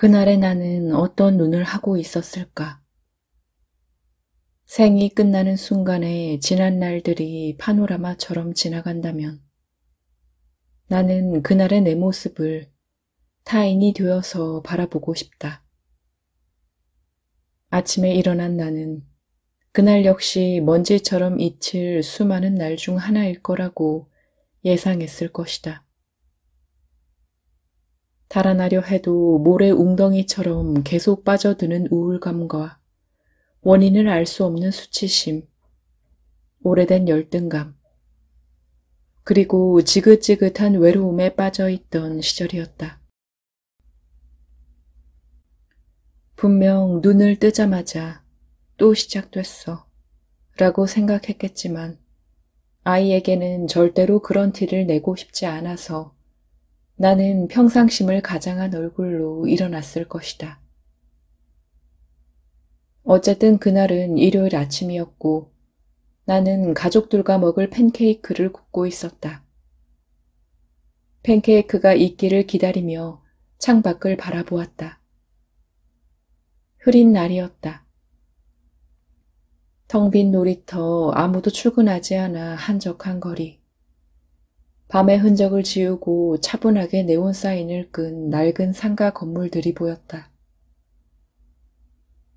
그날의 나는 어떤 눈을 하고 있었을까? 생이 끝나는 순간에 지난 날들이 파노라마처럼 지나간다면 나는 그날의 내 모습을 타인이 되어서 바라보고 싶다. 아침에 일어난 나는 그날 역시 먼지처럼 잊힐 수많은 날 중 하나일 거라고 예상했을 것이다. 달아나려 해도 모래 웅덩이처럼 계속 빠져드는 우울감과 원인을 알 수 없는 수치심, 오래된 열등감, 그리고 지긋지긋한 외로움에 빠져있던 시절이었다. 분명 눈을 뜨자마자 또 시작됐어 라고 생각했겠지만 아이에게는 절대로 그런 티를 내고 싶지 않아서 나는 평상심을 가장한 얼굴로 일어났을 것이다. 어쨌든 그날은 일요일 아침이었고 나는 가족들과 먹을 팬케이크를 굽고 있었다. 팬케이크가 익기를 기다리며 창밖을 바라보았다. 흐린 날이었다. 텅 빈 놀이터, 아무도 출근하지 않아 한적한 거리. 밤의 흔적을 지우고 차분하게 네온 사인을 끈 낡은 상가 건물들이 보였다.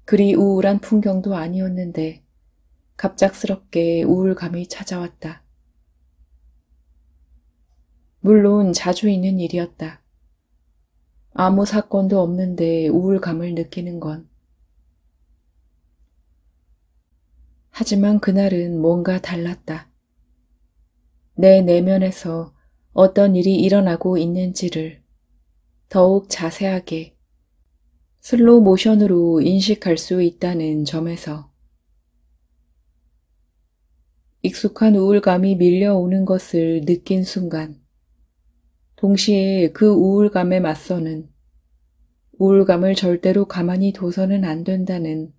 그리 우울한 풍경도 아니었는데 갑작스럽게 우울감이 찾아왔다. 물론 자주 있는 일이었다. 아무 사건도 없는데 우울감을 느끼는 건. 하지만 그날은 뭔가 달랐다. 내 내면에서 어떤 일이 일어나고 있는지를 더욱 자세하게 슬로우 모션으로 인식할 수 있다는 점에서 익숙한 우울감이 밀려오는 것을 느낀 순간 동시에 그 우울감에 맞서는 우울감을 절대로 가만히 둬서는 안 된다는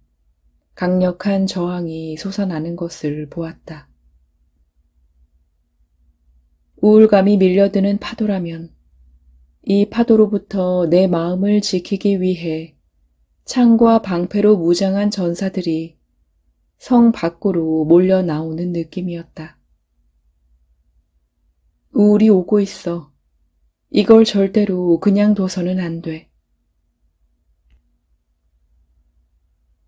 강력한 저항이 솟아나는 것을 보았다. 우울감이 밀려드는 파도라면 이 파도로부터 내 마음을 지키기 위해 창과 방패로 무장한 전사들이 성 밖으로 몰려 나오는 느낌이었다. 우울이 오고 있어. 이걸 절대로 그냥 둬서는 안 돼.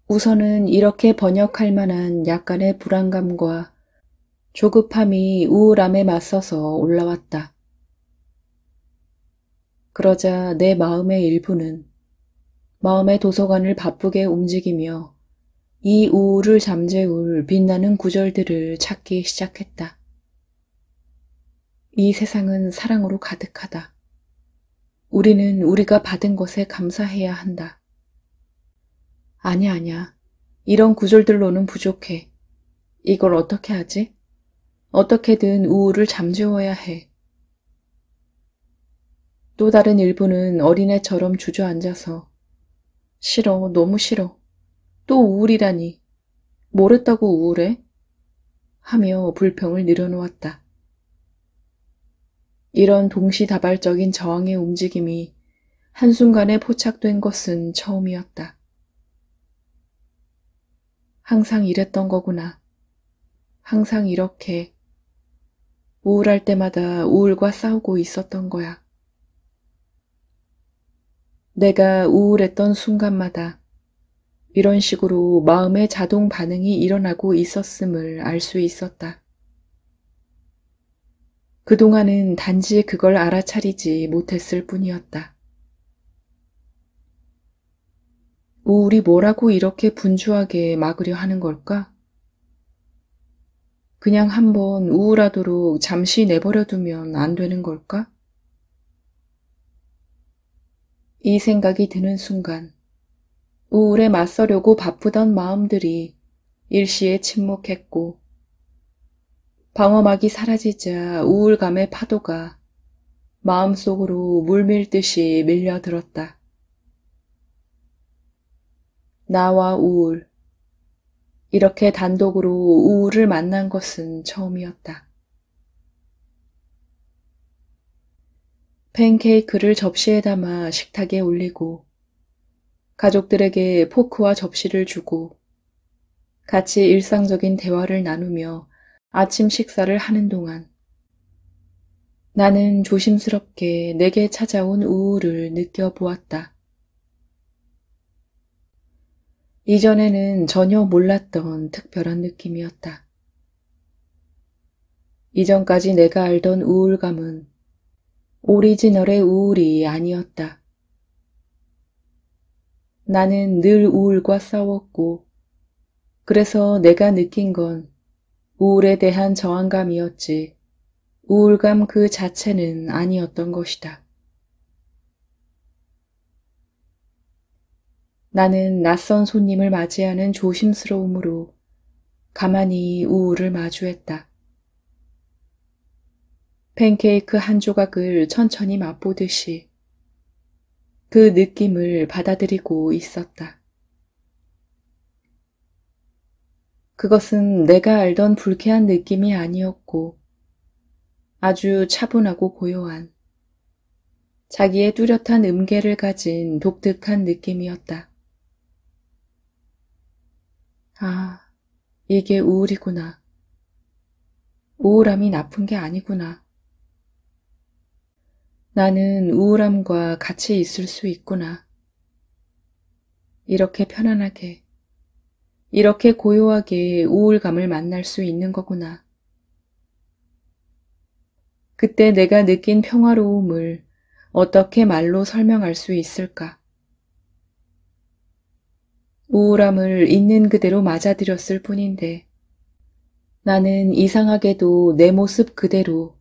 우선은 이렇게 번역할 만한 약간의 불안감과 조급함이 우울함에 맞서서 올라왔다. 그러자 내 마음의 일부는 마음의 도서관을 바쁘게 움직이며 이 우울을 잠재울 빛나는 구절들을 찾기 시작했다. 이 세상은 사랑으로 가득하다. 우리는 우리가 받은 것에 감사해야 한다. 아니야. 이런 구절들로는 부족해. 이걸 어떻게 하지? 어떻게든 우울을 잠재워야 해. 또 다른 일부는 어린애처럼 주저앉아서 싫어, 너무 싫어. 또 우울이라니. 뭘 했다고 우울해? 하며 불평을 늘어놓았다. 이런 동시다발적인 저항의 움직임이 한순간에 포착된 것은 처음이었다. 항상 이랬던 거구나. 항상 이렇게 우울할 때마다 우울과 싸우고 있었던 거야. 내가 우울했던 순간마다 이런 식으로 마음의 자동 반응이 일어나고 있었음을 알 수 있었다. 그동안은 단지 그걸 알아차리지 못했을 뿐이었다. 우울이 뭐라고 이렇게 분주하게 막으려 하는 걸까? 그냥 한번 우울하도록 잠시 내버려 두면 안 되는 걸까? 이 생각이 드는 순간 우울에 맞서려고 바쁘던 마음들이 일시에 침묵했고 방어막이 사라지자 우울감의 파도가 마음속으로 물밀듯이 밀려들었다. 나와 우울, 이렇게 단독으로 우울을 만난 것은 처음이었다. 팬케이크를 접시에 담아 식탁에 올리고 가족들에게 포크와 접시를 주고 같이 일상적인 대화를 나누며 아침 식사를 하는 동안 나는 조심스럽게 내게 찾아온 우울을 느껴보았다. 이전에는 전혀 몰랐던 특별한 느낌이었다. 이전까지 내가 알던 우울감은 오리지널의 우울이 아니었다. 나는 늘 우울과 싸웠고, 그래서 내가 느낀 건 우울에 대한 저항감이었지, 우울감 그 자체는 아니었던 것이다. 나는 낯선 손님을 맞이하는 조심스러움으로 가만히 우울을 마주했다. 팬케이크 한 조각을 천천히 맛보듯이 그 느낌을 받아들이고 있었다. 그것은 내가 알던 불쾌한 느낌이 아니었고 아주 차분하고 고요한 자기의 뚜렷한 음계를 가진 독특한 느낌이었다. 아, 이게 우울이구나. 우울함이 나쁜 게 아니구나. 나는 우울함과 같이 있을 수 있구나. 이렇게 편안하게, 이렇게 고요하게 우울감을 만날 수 있는 거구나. 그때 내가 느낀 평화로움을 어떻게 말로 설명할 수 있을까? 우울함을 있는 그대로 맞아들였을 뿐인데 나는 이상하게도 내 모습 그대로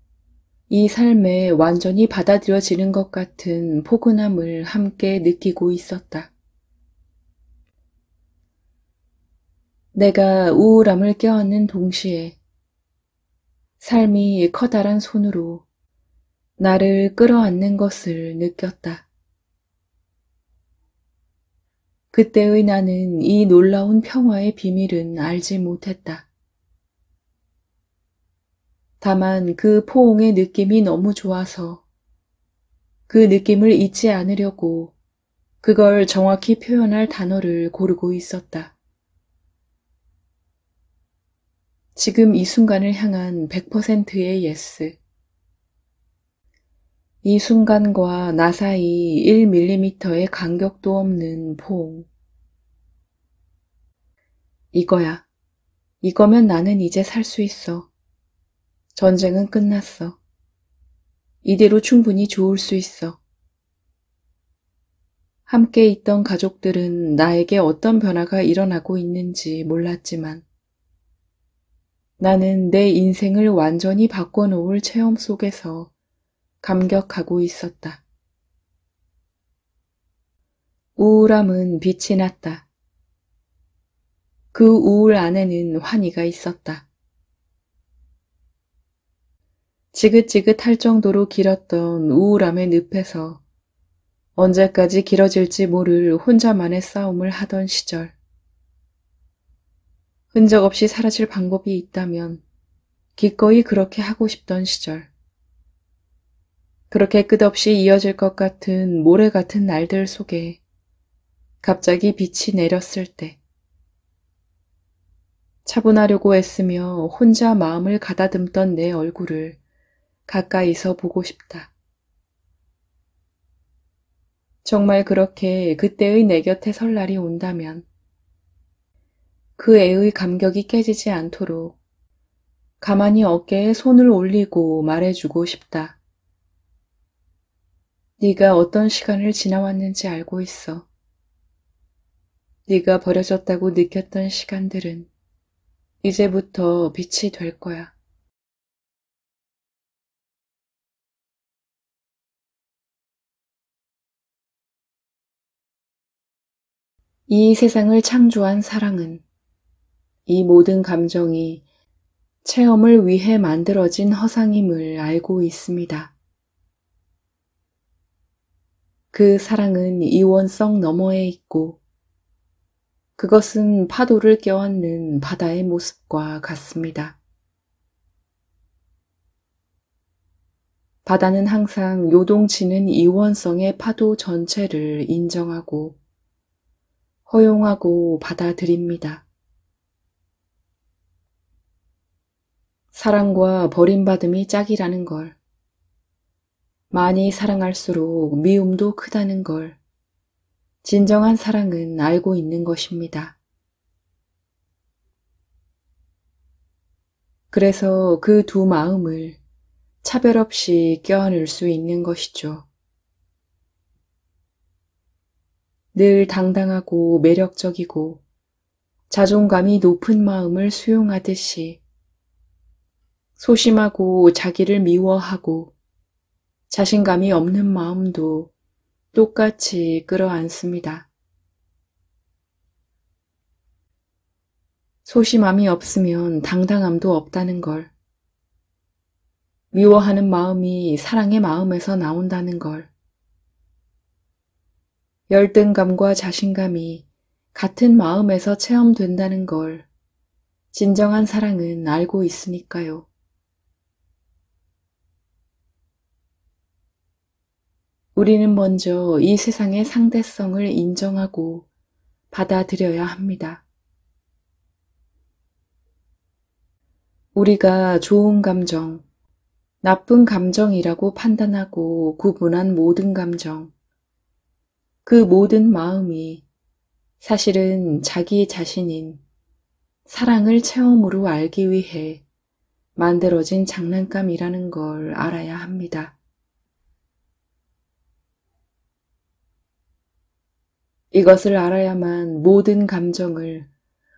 이 삶에 완전히 받아들여지는 것 같은 포근함을 함께 느끼고 있었다. 내가 우울함을 껴안는 동시에 삶이 커다란 손으로 나를 끌어안는 것을 느꼈다. 그때의 나는 이 놀라운 평화의 비밀은 알지 못했다. 다만 그 포옹의 느낌이 너무 좋아서 그 느낌을 잊지 않으려고 그걸 정확히 표현할 단어를 고르고 있었다. 지금 이 순간을 향한 100%의 예스. 이 순간과 나 사이 1mm의 간격도 없는 포옹. 이거야. 이거면 나는 이제 살 수 있어. 전쟁은 끝났어. 이대로 충분히 좋을 수 있어. 함께 있던 가족들은 나에게 어떤 변화가 일어나고 있는지 몰랐지만 나는 내 인생을 완전히 바꿔놓을 체험 속에서 감격하고 있었다. 우울함은 빛이 났다. 그 우울 안에는 환희가 있었다. 지긋지긋할 정도로 길었던 우울함의 늪에서 언제까지 길어질지 모를 혼자만의 싸움을 하던 시절. 흔적 없이 사라질 방법이 있다면 기꺼이 그렇게 하고 싶던 시절. 그렇게 끝없이 이어질 것 같은 모래 같은 날들 속에 갑자기 빛이 내렸을 때 차분하려고 애쓰며 혼자 마음을 가다듬던 내 얼굴을 가까이서 보고 싶다. 정말 그렇게 그때의 내 곁에 설 날이 온다면 그 애의 감격이 깨지지 않도록 가만히 어깨에 손을 올리고 말해주고 싶다. 네가 어떤 시간을 지나왔는지 알고 있어. 네가 버려졌다고 느꼈던 시간들은 이제부터 빛이 될 거야. 이 세상을 창조한 사랑은 이 모든 감정이 체험을 위해 만들어진 허상임을 알고 있습니다. 그 사랑은 이원성 너머에 있고 그것은 파도를 껴안는 바다의 모습과 같습니다. 바다는 항상 요동치는 이원성의 파도 전체를 인정하고 허용하고 받아들입니다. 사랑과 버림받음이 짝이라는 걸, 많이 사랑할수록 미움도 크다는 걸 진정한 사랑은 알고 있는 것입니다. 그래서 그 두 마음을 차별 없이 껴안을 수 있는 것이죠. 늘 당당하고 매력적이고 자존감이 높은 마음을 수용하듯이 소심하고 자기를 미워하고 자신감이 없는 마음도 똑같이 끌어안습니다. 소심함이 없으면 당당함도 없다는 걸, 미워하는 마음이 사랑의 마음에서 나온다는 걸, 열등감과 자신감이 같은 마음에서 체험된다는 걸 진정한 사랑은 알고 있으니까요. 우리는 먼저 이 세상의 상대성을 인정하고 받아들여야 합니다. 우리가 좋은 감정, 나쁜 감정이라고 판단하고 구분한 모든 감정, 그 모든 마음이 사실은 자기 자신인 사랑을 체험으로 알기 위해 만들어진 장난감이라는 걸 알아야 합니다. 이것을 알아야만 모든 감정을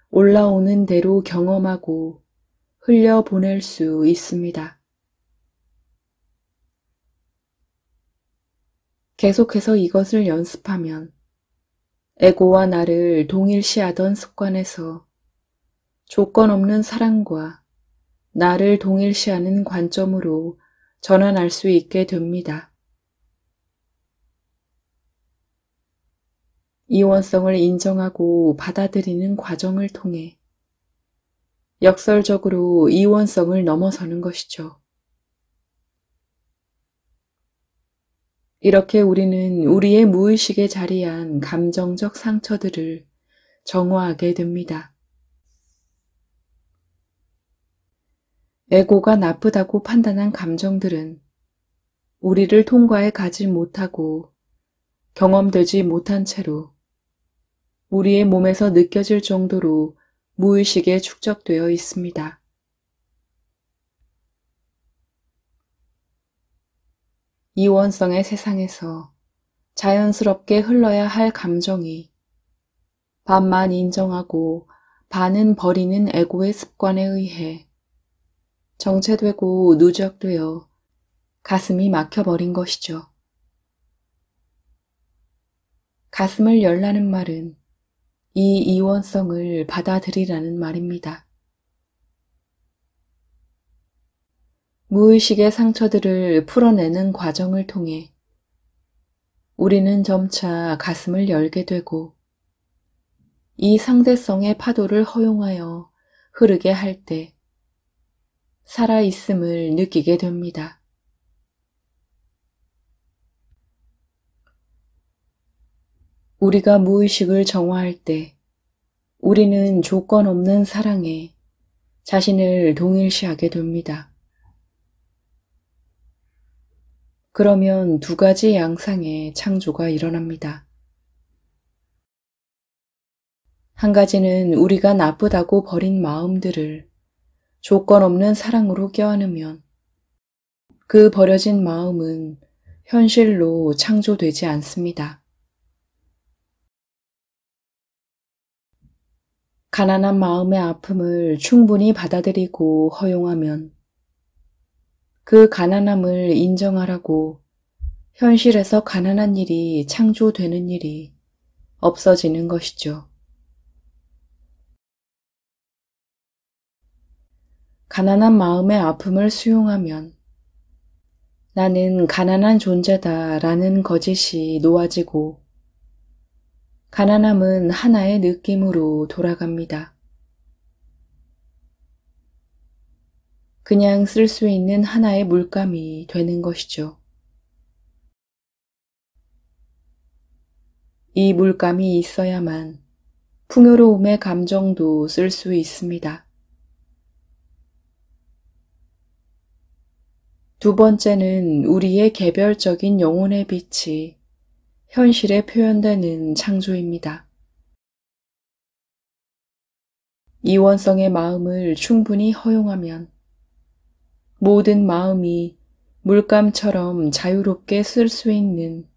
올라오는 대로 경험하고 흘려보낼 수 있습니다. 계속해서 이것을 연습하면 에고와 나를 동일시하던 습관에서 조건 없는 사랑과 나를 동일시하는 관점으로 전환할 수 있게 됩니다. 이원성을 인정하고 받아들이는 과정을 통해 역설적으로 이원성을 넘어서는 것이죠. 이렇게 우리는 우리의 무의식에 자리한 감정적 상처들을 정화하게 됩니다. 에고가 나쁘다고 판단한 감정들은 우리를 통과해 가지 못하고 경험되지 못한 채로 우리의 몸에서 느껴질 정도로 무의식에 축적되어 있습니다. 이원성의 세상에서 자연스럽게 흘러야 할 감정이 반만 인정하고 반은 버리는 에고의 습관에 의해 정체되고 누적되어 가슴이 막혀버린 것이죠. 가슴을 열라는 말은 이 이원성을 받아들이라는 말입니다. 무의식의 상처들을 풀어내는 과정을 통해 우리는 점차 가슴을 열게 되고 이 상대성의 파도를 허용하여 흐르게 할 때 살아있음을 느끼게 됩니다. 우리가 무의식을 정화할 때 우리는 조건 없는 사랑에 자신을 동일시하게 됩니다. 그러면 두 가지 양상의 창조가 일어납니다. 한 가지는 우리가 나쁘다고 버린 마음들을 조건 없는 사랑으로 껴안으면 그 버려진 마음은 현실로 창조되지 않습니다. 가난한 마음의 아픔을 충분히 받아들이고 허용하면 그 가난함을 인정하라고 현실에서 가난한 일이 창조되는 일이 없어지는 것이죠. 가난한 마음의 아픔을 수용하면 나는 가난한 존재다 라는 거짓이 놓아지고 가난함은 하나의 느낌으로 돌아갑니다. 그냥 쓸 수 있는 하나의 물감이 되는 것이죠. 이 물감이 있어야만 풍요로움의 감정도 쓸 수 있습니다. 두 번째는 우리의 개별적인 영혼의 빛이 현실에 표현되는 창조입니다. 이원성의 마음을 충분히 허용하면 모든 마음이 물감처럼 자유롭게 쓸 수 있는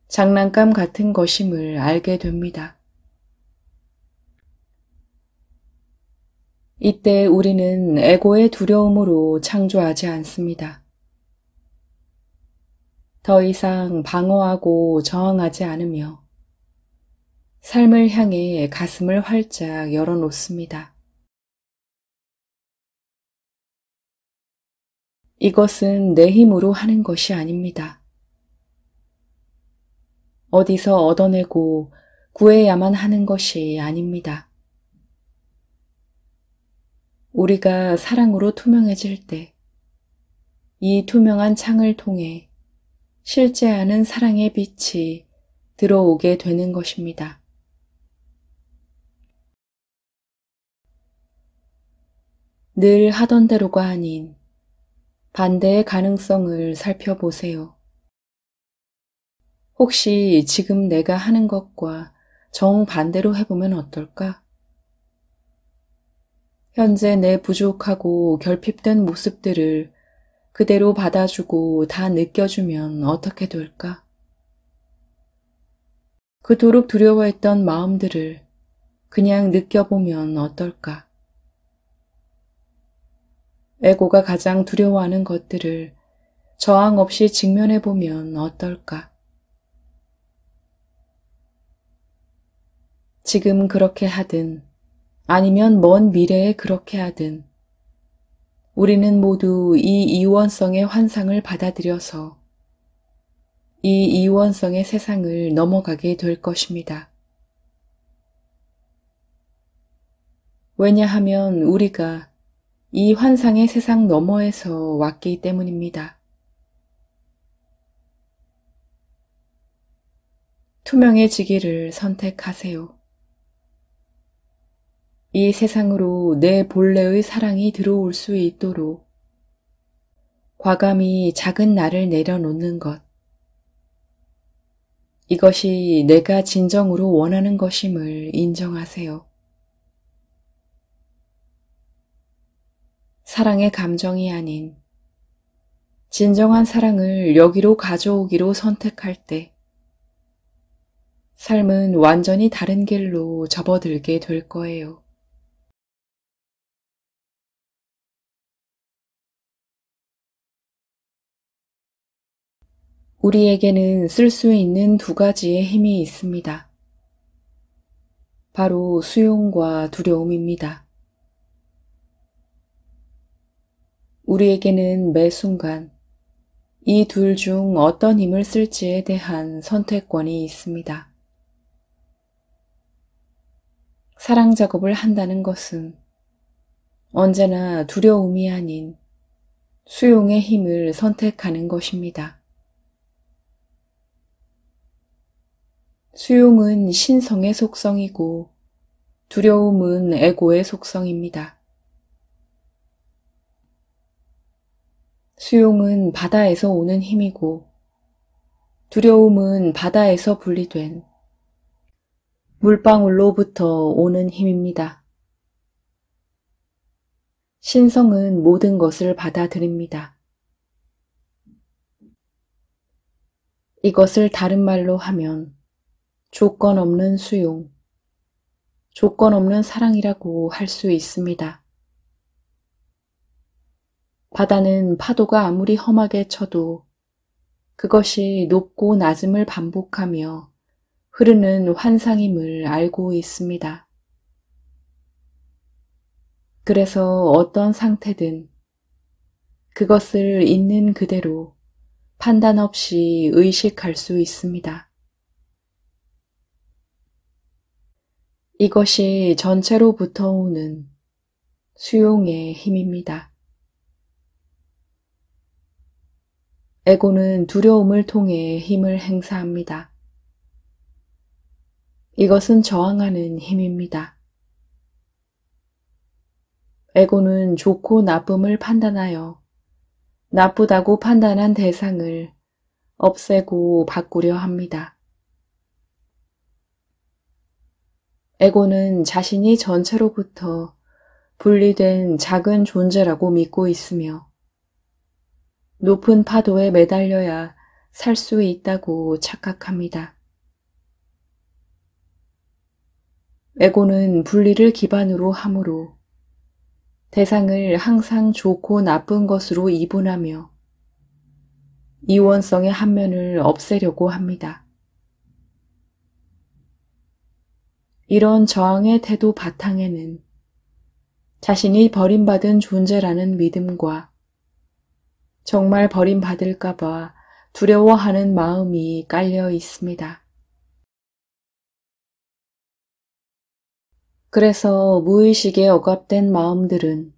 장난감 같은 것임을 알게 됩니다. 이때 우리는 에고의 두려움으로 창조하지 않습니다. 더 이상 방어하고 저항하지 않으며 삶을 향해 가슴을 활짝 열어놓습니다. 이것은 내 힘으로 하는 것이 아닙니다. 어디서 얻어내고 구해야만 하는 것이 아닙니다. 우리가 사랑으로 투명해질 때 이 투명한 창을 통해 실제하는 사랑의 빛이 들어오게 되는 것입니다. 늘 하던 대로가 아닌 반대의 가능성을 살펴보세요. 혹시 지금 내가 하는 것과 정반대로 해보면 어떨까? 현재 내 부족하고 결핍된 모습들을 그대로 받아주고 다 느껴주면 어떻게 될까? 그토록 두려워했던 마음들을 그냥 느껴보면 어떨까? 에고가 가장 두려워하는 것들을 저항 없이 직면해보면 어떨까? 지금 그렇게 하든 아니면 먼 미래에 그렇게 하든 우리는 모두 이 이원성의 환상을 받아들여서 이 이원성의 세상을 넘어가게 될 것입니다. 왜냐하면 우리가 이 환상의 세상 너머에서 왔기 때문입니다. 투명해지기를 선택하세요. 이 세상으로 내 본래의 사랑이 들어올 수 있도록 과감히 작은 나를 내려놓는 것. 이것이 내가 진정으로 원하는 것임을 인정하세요. 사랑의 감정이 아닌 진정한 사랑을 여기로 가져오기로 선택할 때 삶은 완전히 다른 길로 접어들게 될 거예요. 우리에게는 쓸 수 있는 두 가지의 힘이 있습니다. 바로 수용과 두려움입니다. 우리에게는 매 순간 이 둘 중 어떤 힘을 쓸지에 대한 선택권이 있습니다. 사랑 작업을 한다는 것은 언제나 두려움이 아닌 수용의 힘을 선택하는 것입니다. 수용은 신성의 속성이고 두려움은 에고의 속성입니다. 수용은 바다에서 오는 힘이고 두려움은 바다에서 분리된 물방울로부터 오는 힘입니다. 신성은 모든 것을 받아들입니다. 이것을 다른 말로 하면 조건 없는 수용, 조건 없는 사랑이라고 할 수 있습니다. 바다는 파도가 아무리 험하게 쳐도 그것이 높고 낮음을 반복하며 흐르는 환상임을 알고 있습니다. 그래서 어떤 상태든 그것을 있는 그대로 판단 없이 의식할 수 있습니다. 이것이 전체로부터 오는 수용의 힘입니다. 에고는 두려움을 통해 힘을 행사합니다. 이것은 저항하는 힘입니다. 에고는 좋고 나쁨을 판단하여 나쁘다고 판단한 대상을 없애고 바꾸려 합니다. 에고는 자신이 전체로부터 분리된 작은 존재라고 믿고 있으며 높은 파도에 매달려야 살 수 있다고 착각합니다. 에고는 분리를 기반으로 하므로 대상을 항상 좋고 나쁜 것으로 이분하며 이원성의 한 면을 없애려고 합니다. 이런 저항의 태도 바탕에는 자신이 버림받은 존재라는 믿음과 정말 버림받을까봐 두려워하는 마음이 깔려 있습니다. 그래서 무의식에 억압된 마음들은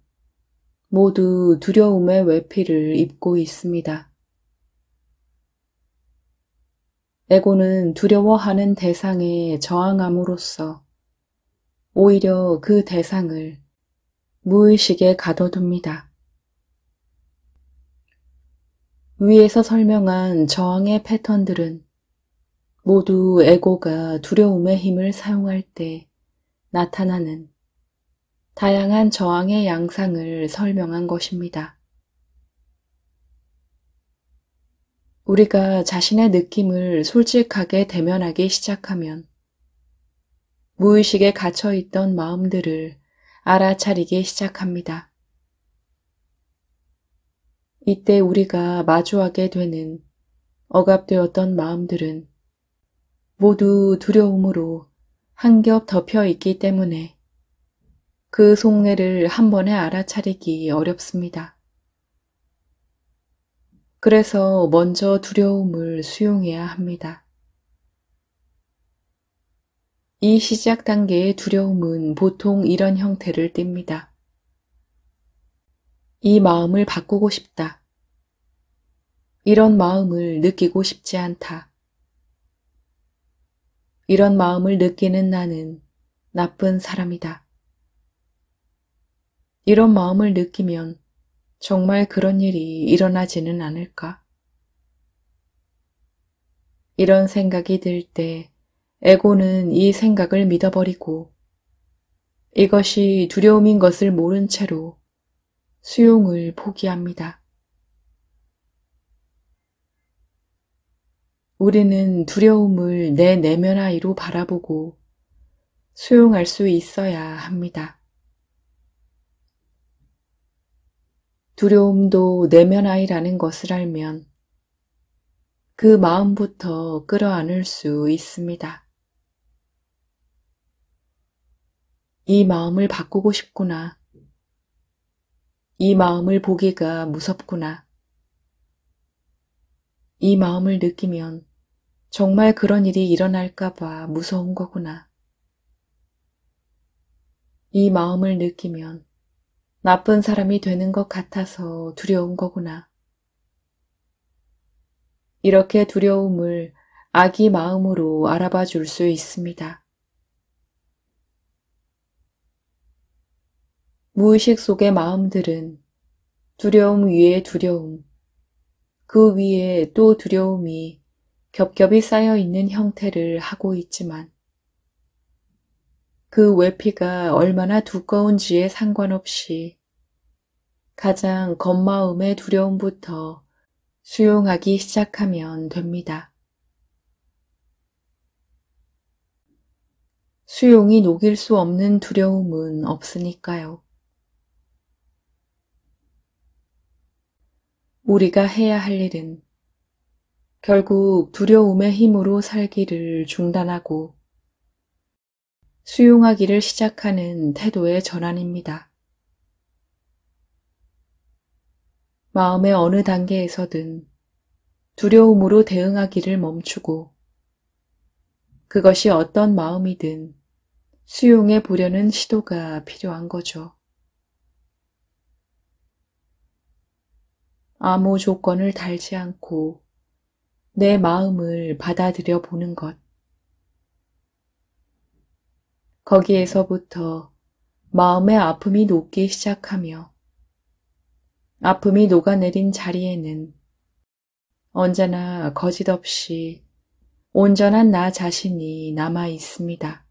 모두 두려움의 외피를 입고 있습니다. 에고는 두려워하는 대상에 저항함으로써 오히려 그 대상을 무의식에 가둬둡니다. 위에서 설명한 저항의 패턴들은 모두 에고가 두려움의 힘을 사용할 때 나타나는 다양한 저항의 양상을 설명한 것입니다. 우리가 자신의 느낌을 솔직하게 대면하기 시작하면 무의식에 갇혀있던 마음들을 알아차리기 시작합니다. 이때 우리가 마주하게 되는 억압되었던 마음들은 모두 두려움으로 한 겹 덮여 있기 때문에 그 속내를 한 번에 알아차리기 어렵습니다. 그래서 먼저 두려움을 수용해야 합니다. 이 시작 단계의 두려움은 보통 이런 형태를 띱니다. 이 마음을 바꾸고 싶다. 이런 마음을 느끼고 싶지 않다. 이런 마음을 느끼는 나는 나쁜 사람이다. 이런 마음을 느끼면 정말 그런 일이 일어나지는 않을까? 이런 생각이 들 때 에고는 이 생각을 믿어버리고 이것이 두려움인 것을 모른 채로 수용을 포기합니다. 우리는 두려움을 내 내면 아이로 바라보고 수용할 수 있어야 합니다. 두려움도 내면 아이라는 것을 알면 그 마음부터 끌어안을 수 있습니다. 이 마음을 바꾸고 싶구나. 이 마음을 보기가 무섭구나. 이 마음을 느끼면 정말 그런 일이 일어날까봐 무서운 거구나. 이 마음을 느끼면 나쁜 사람이 되는 것 같아서 두려운 거구나. 이렇게 두려움을 아기 마음으로 알아봐 줄 수 있습니다. 무의식 속의 마음들은 두려움 위에 두려움, 그 위에 또 두려움이 겹겹이 쌓여 있는 형태를 하고 있지만 그 외피가 얼마나 두꺼운지에 상관없이 가장 겉마음의 두려움부터 수용하기 시작하면 됩니다. 수용이 녹일 수 없는 두려움은 없으니까요. 우리가 해야 할 일은 결국 두려움의 힘으로 살기를 중단하고 수용하기를 시작하는 태도의 전환입니다. 마음의 어느 단계에서든 두려움으로 대응하기를 멈추고 그것이 어떤 마음이든 수용해 보려는 시도가 필요한 거죠. 아무 조건을 달지 않고 내 마음을 받아들여 보는 것. 거기에서부터 마음의 아픔이 녹기 시작하며 아픔이 녹아내린 자리에는 언제나 거짓없이 온전한 나 자신이 남아 있습니다.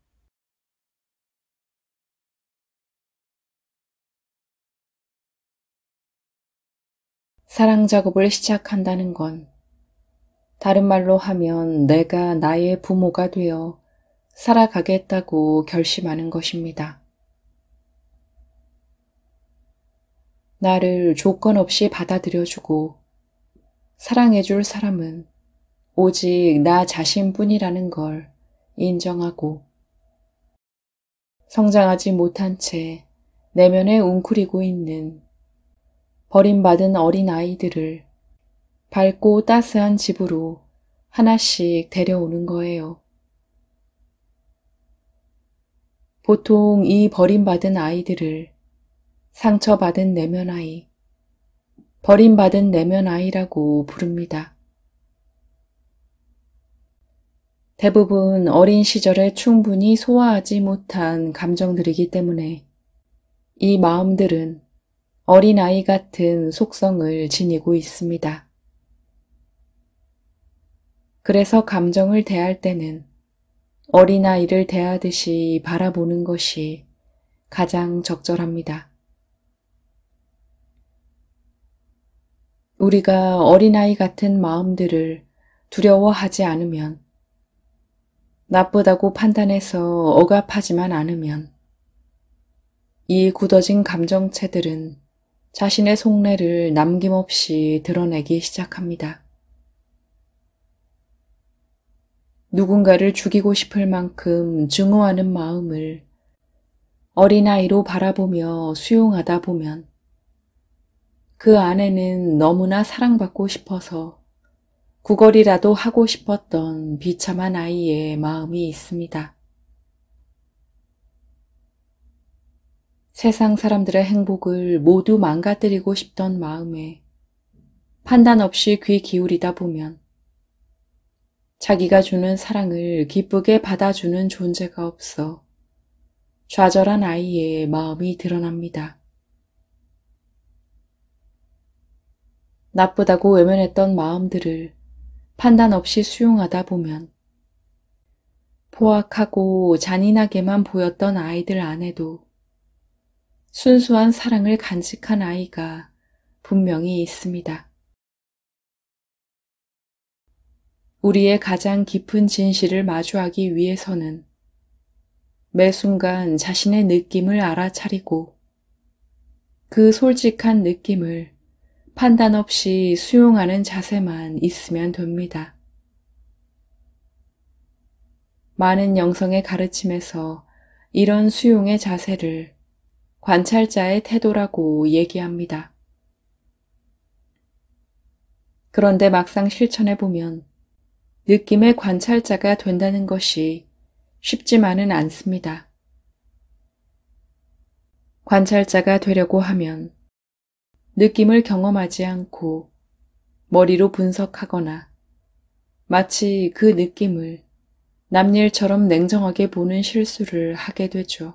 사랑 작업을 시작한다는 건 다른 말로 하면 내가 나의 부모가 되어 살아가겠다고 결심하는 것입니다. 나를 조건 없이 받아들여주고 사랑해줄 사람은 오직 나 자신뿐이라는 걸 인정하고 성장하지 못한 채 내면에 웅크리고 있는 버림받은 어린 아이들을 밝고 따스한 집으로 하나씩 데려오는 거예요. 보통 이 버림받은 아이들을 상처받은 내면 아이, 버림받은 내면 아이라고 부릅니다. 대부분 어린 시절에 충분히 소화하지 못한 감정들이기 때문에 이 마음들은 어린아이 같은 속성을 지니고 있습니다. 그래서 감정을 대할 때는 어린아이를 대하듯이 바라보는 것이 가장 적절합니다. 우리가 어린아이 같은 마음들을 두려워하지 않으면, 나쁘다고 판단해서 억압하지만 않으면 이 굳어진 감정체들은 자신의 속내를 남김없이 드러내기 시작합니다. 누군가를 죽이고 싶을 만큼 증오하는 마음을 어린아이로 바라보며 수용하다 보면 그 안에는 너무나 사랑받고 싶어서 구걸이라도 하고 싶었던 비참한 아이의 마음이 있습니다. 세상 사람들의 행복을 모두 망가뜨리고 싶던 마음에 판단 없이 귀 기울이다 보면 자기가 주는 사랑을 기쁘게 받아주는 존재가 없어 좌절한 아이의 마음이 드러납니다. 나쁘다고 외면했던 마음들을 판단 없이 수용하다 보면 포악하고 잔인하게만 보였던 아이들 안에도 순수한 사랑을 간직한 아이가 분명히 있습니다. 우리의 가장 깊은 진실을 마주하기 위해서는 매 순간 자신의 느낌을 알아차리고 그 솔직한 느낌을 판단 없이 수용하는 자세만 있으면 됩니다. 많은 영성의 가르침에서 이런 수용의 자세를 관찰자의 태도라고 얘기합니다. 그런데 막상 실천해보면 느낌의 관찰자가 된다는 것이 쉽지만은 않습니다. 관찰자가 되려고 하면 느낌을 경험하지 않고 머리로 분석하거나 마치 그 느낌을 남일처럼 냉정하게 보는 실수를 하게 되죠.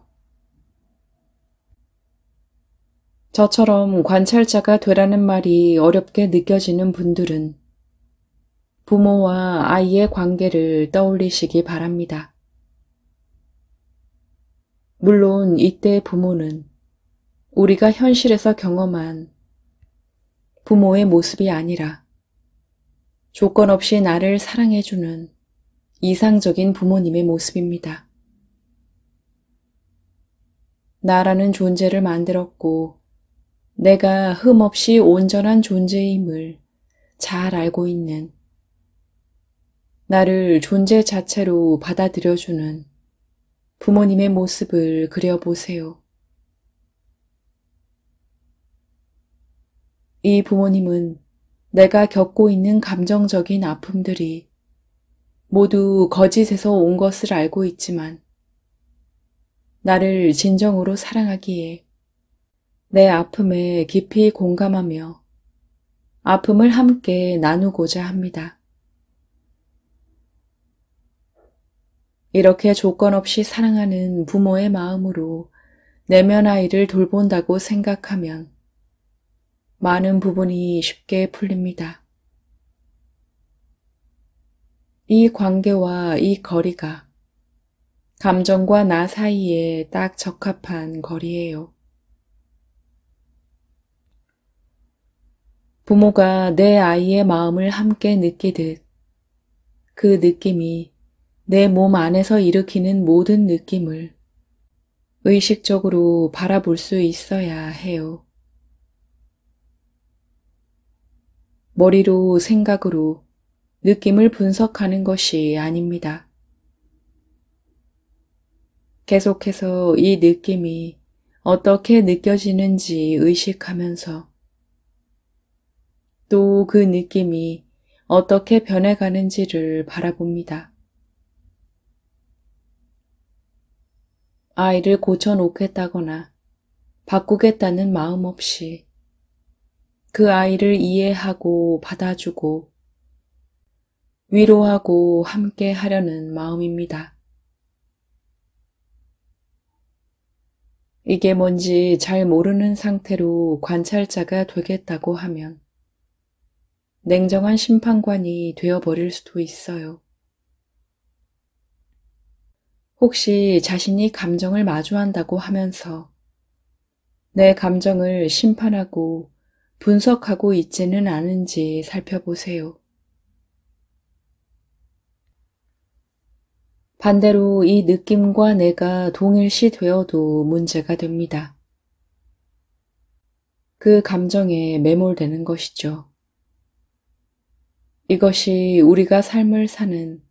저처럼 관찰자가 되라는 말이 어렵게 느껴지는 분들은 부모와 아이의 관계를 떠올리시기 바랍니다. 물론 이때 부모는 우리가 현실에서 경험한 부모의 모습이 아니라 조건 없이 나를 사랑해주는 이상적인 부모님의 모습입니다. 나라는 존재를 만들었고 내가 흠없이 온전한 존재임을 잘 알고 있는, 나를 존재 자체로 받아들여주는 부모님의 모습을 그려보세요. 이 부모님은 내가 겪고 있는 감정적인 아픔들이 모두 거짓에서 온 것을 알고 있지만 나를 진정으로 사랑하기에 내 아픔에 깊이 공감하며 아픔을 함께 나누고자 합니다. 이렇게 조건 없이 사랑하는 부모의 마음으로 내면 아이를 돌본다고 생각하면 많은 부분이 쉽게 풀립니다. 이 관계와 이 거리가 감정과 나 사이에 딱 적합한 거리예요. 부모가 내 아이의 마음을 함께 느끼듯 그 느낌이 내 몸 안에서 일으키는 모든 느낌을 의식적으로 바라볼 수 있어야 해요. 머리로 생각으로 느낌을 분석하는 것이 아닙니다. 계속해서 이 느낌이 어떻게 느껴지는지 의식하면서 또 그 느낌이 어떻게 변해가는지를 바라봅니다. 아이를 고쳐놓겠다거나 바꾸겠다는 마음 없이 그 아이를 이해하고 받아주고 위로하고 함께 하려는 마음입니다. 이게 뭔지 잘 모르는 상태로 관찰자가 되겠다고 하면 냉정한 심판관이 되어버릴 수도 있어요. 혹시 자신이 감정을 마주한다고 하면서 내 감정을 심판하고 분석하고 있지는 않은지 살펴보세요. 반대로 이 느낌과 내가 동일시 되어도 문제가 됩니다. 그 감정에 매몰되는 것이죠. 이것이 우리가 삶을 사는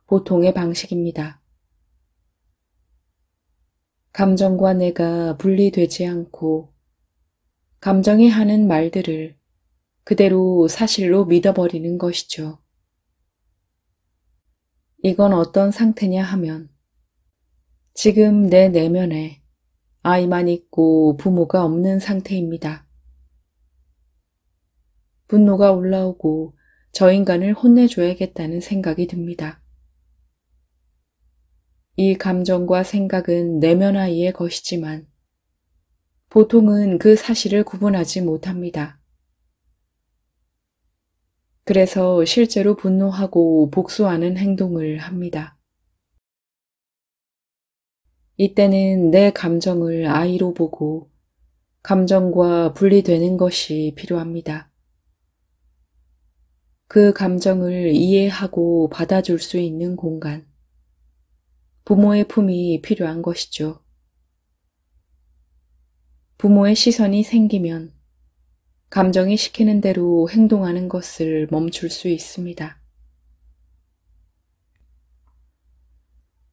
보통의 방식입니다. 감정과 내가 분리되지 않고 감정이 하는 말들을 그대로 사실로 믿어버리는 것이죠. 이건 어떤 상태냐 하면 지금 내 내면에 아이만 있고 부모가 없는 상태입니다. 분노가 올라오고 저 인간을 혼내줘야겠다는 생각이 듭니다. 이 감정과 생각은 내면 아이의 것이지만 보통은 그 사실을 구분하지 못합니다. 그래서 실제로 분노하고 복수하는 행동을 합니다. 이때는 내 감정을 아이로 보고 감정과 분리되는 것이 필요합니다. 그 감정을 이해하고 받아줄 수 있는 공간, 부모의 품이 필요한 것이죠. 부모의 시선이 생기면 감정이 시키는 대로 행동하는 것을 멈출 수 있습니다.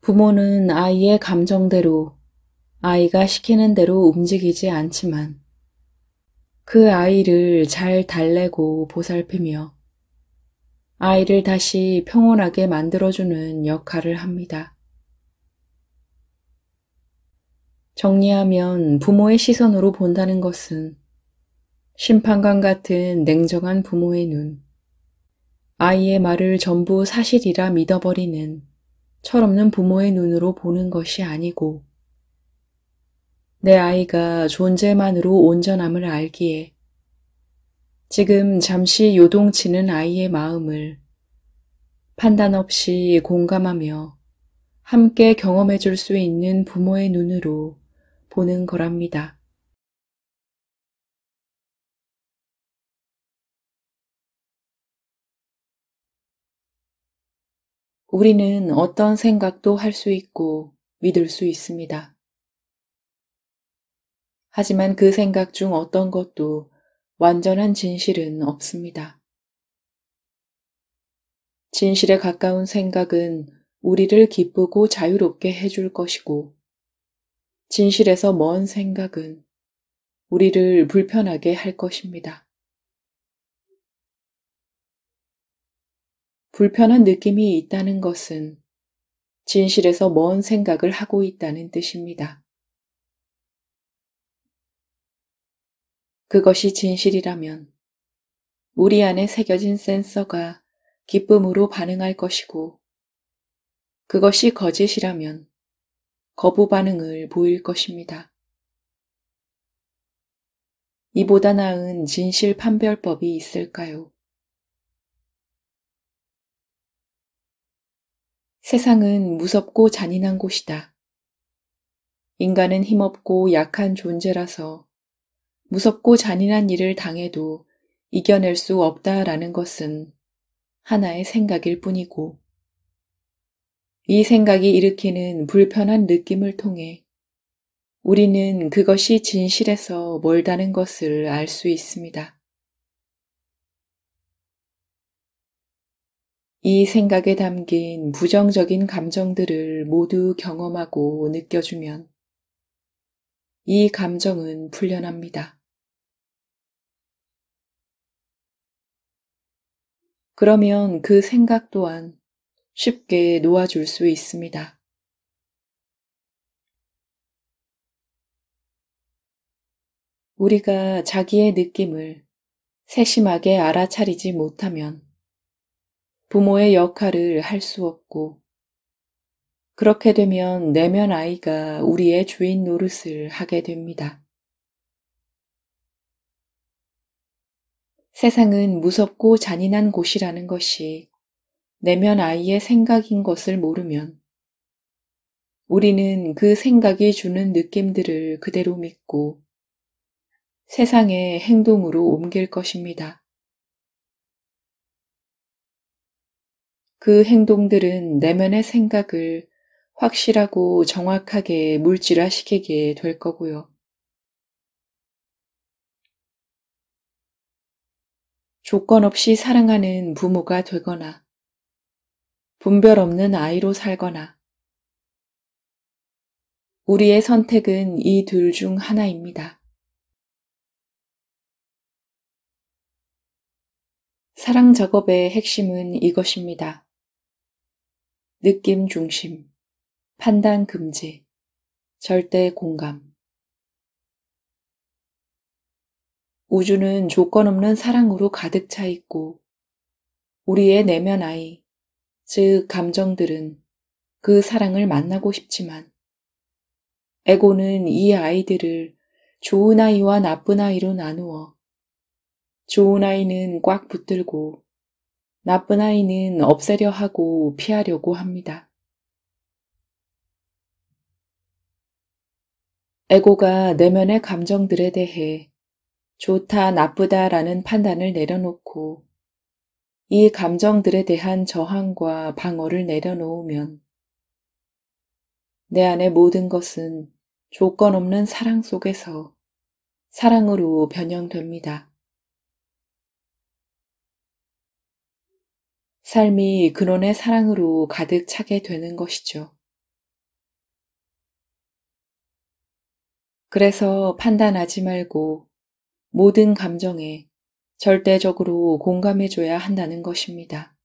부모는 아이의 감정대로 아이가 시키는 대로 움직이지 않지만 그 아이를 잘 달래고 보살피며 아이를 다시 평온하게 만들어주는 역할을 합니다. 정리하면 부모의 시선으로 본다는 것은 심판관 같은 냉정한 부모의 눈, 아이의 말을 전부 사실이라 믿어버리는 철없는 부모의 눈으로 보는 것이 아니고 내 아이가 존재만으로 온전함을 알기에 지금 잠시 요동치는 아이의 마음을 판단 없이 공감하며 함께 경험해 줄 수 있는 부모의 눈으로 보는 거랍니다. 우리는 어떤 생각도 할 수 있고 믿을 수 있습니다. 하지만 그 생각 중 어떤 것도 완전한 진실은 없습니다. 진실에 가까운 생각은 우리를 기쁘고 자유롭게 해줄 것이고, 진실에서 먼 생각은 우리를 불편하게 할 것입니다. 불편한 느낌이 있다는 것은 진실에서 먼 생각을 하고 있다는 뜻입니다. 그것이 진실이라면 우리 안에 새겨진 센서가 기쁨으로 반응할 것이고 그것이 거짓이라면 거부 반응을 보일 것입니다. 이보다 나은 진실 판별법이 있을까요? 세상은 무섭고 잔인한 곳이다. 인간은 힘없고 약한 존재라서 무섭고 잔인한 일을 당해도 이겨낼 수 없다라는 것은 하나의 생각일 뿐이고, 이 생각이 일으키는 불편한 느낌을 통해 우리는 그것이 진실에서 멀다는 것을 알 수 있습니다. 이 생각에 담긴 부정적인 감정들을 모두 경험하고 느껴주면 이 감정은 풀려납니다. 그러면 그 생각 또한 쉽게 놓아줄 수 있습니다. 우리가 자기의 느낌을 세심하게 알아차리지 못하면 부모의 역할을 할 수 없고, 그렇게 되면 내면 아이가 우리의 주인 노릇을 하게 됩니다. 세상은 무섭고 잔인한 곳이라는 것이 내면 아이의 생각인 것을 모르면 우리는 그 생각이 주는 느낌들을 그대로 믿고 세상의 행동으로 옮길 것입니다. 그 행동들은 내면의 생각을 확실하고 정확하게 물질화시키게 될 거고요. 조건 없이 사랑하는 부모가 되거나 분별 없는 아이로 살거나, 우리의 선택은 이 둘 중 하나입니다. 사랑 작업의 핵심은 이것입니다. 느낌 중심, 판단 금지, 절대 공감. 우주는 조건 없는 사랑으로 가득 차 있고 우리의 내면 아이, 즉 감정들은 그 사랑을 만나고 싶지만 에고는 이 아이들을 좋은 아이와 나쁜 아이로 나누어 좋은 아이는 꽉 붙들고 나쁜 아이는 없애려 하고 피하려고 합니다. 에고가 내면의 감정들에 대해 좋다, 나쁘다라는 판단을 내려놓고 이 감정들에 대한 저항과 방어를 내려놓으면 내 안의 모든 것은 조건 없는 사랑 속에서 사랑으로 변형됩니다. 삶이 근원의 사랑으로 가득 차게 되는 것이죠. 그래서 판단하지 말고 모든 감정에 절대적으로 공감해줘야 한다는 것입니다.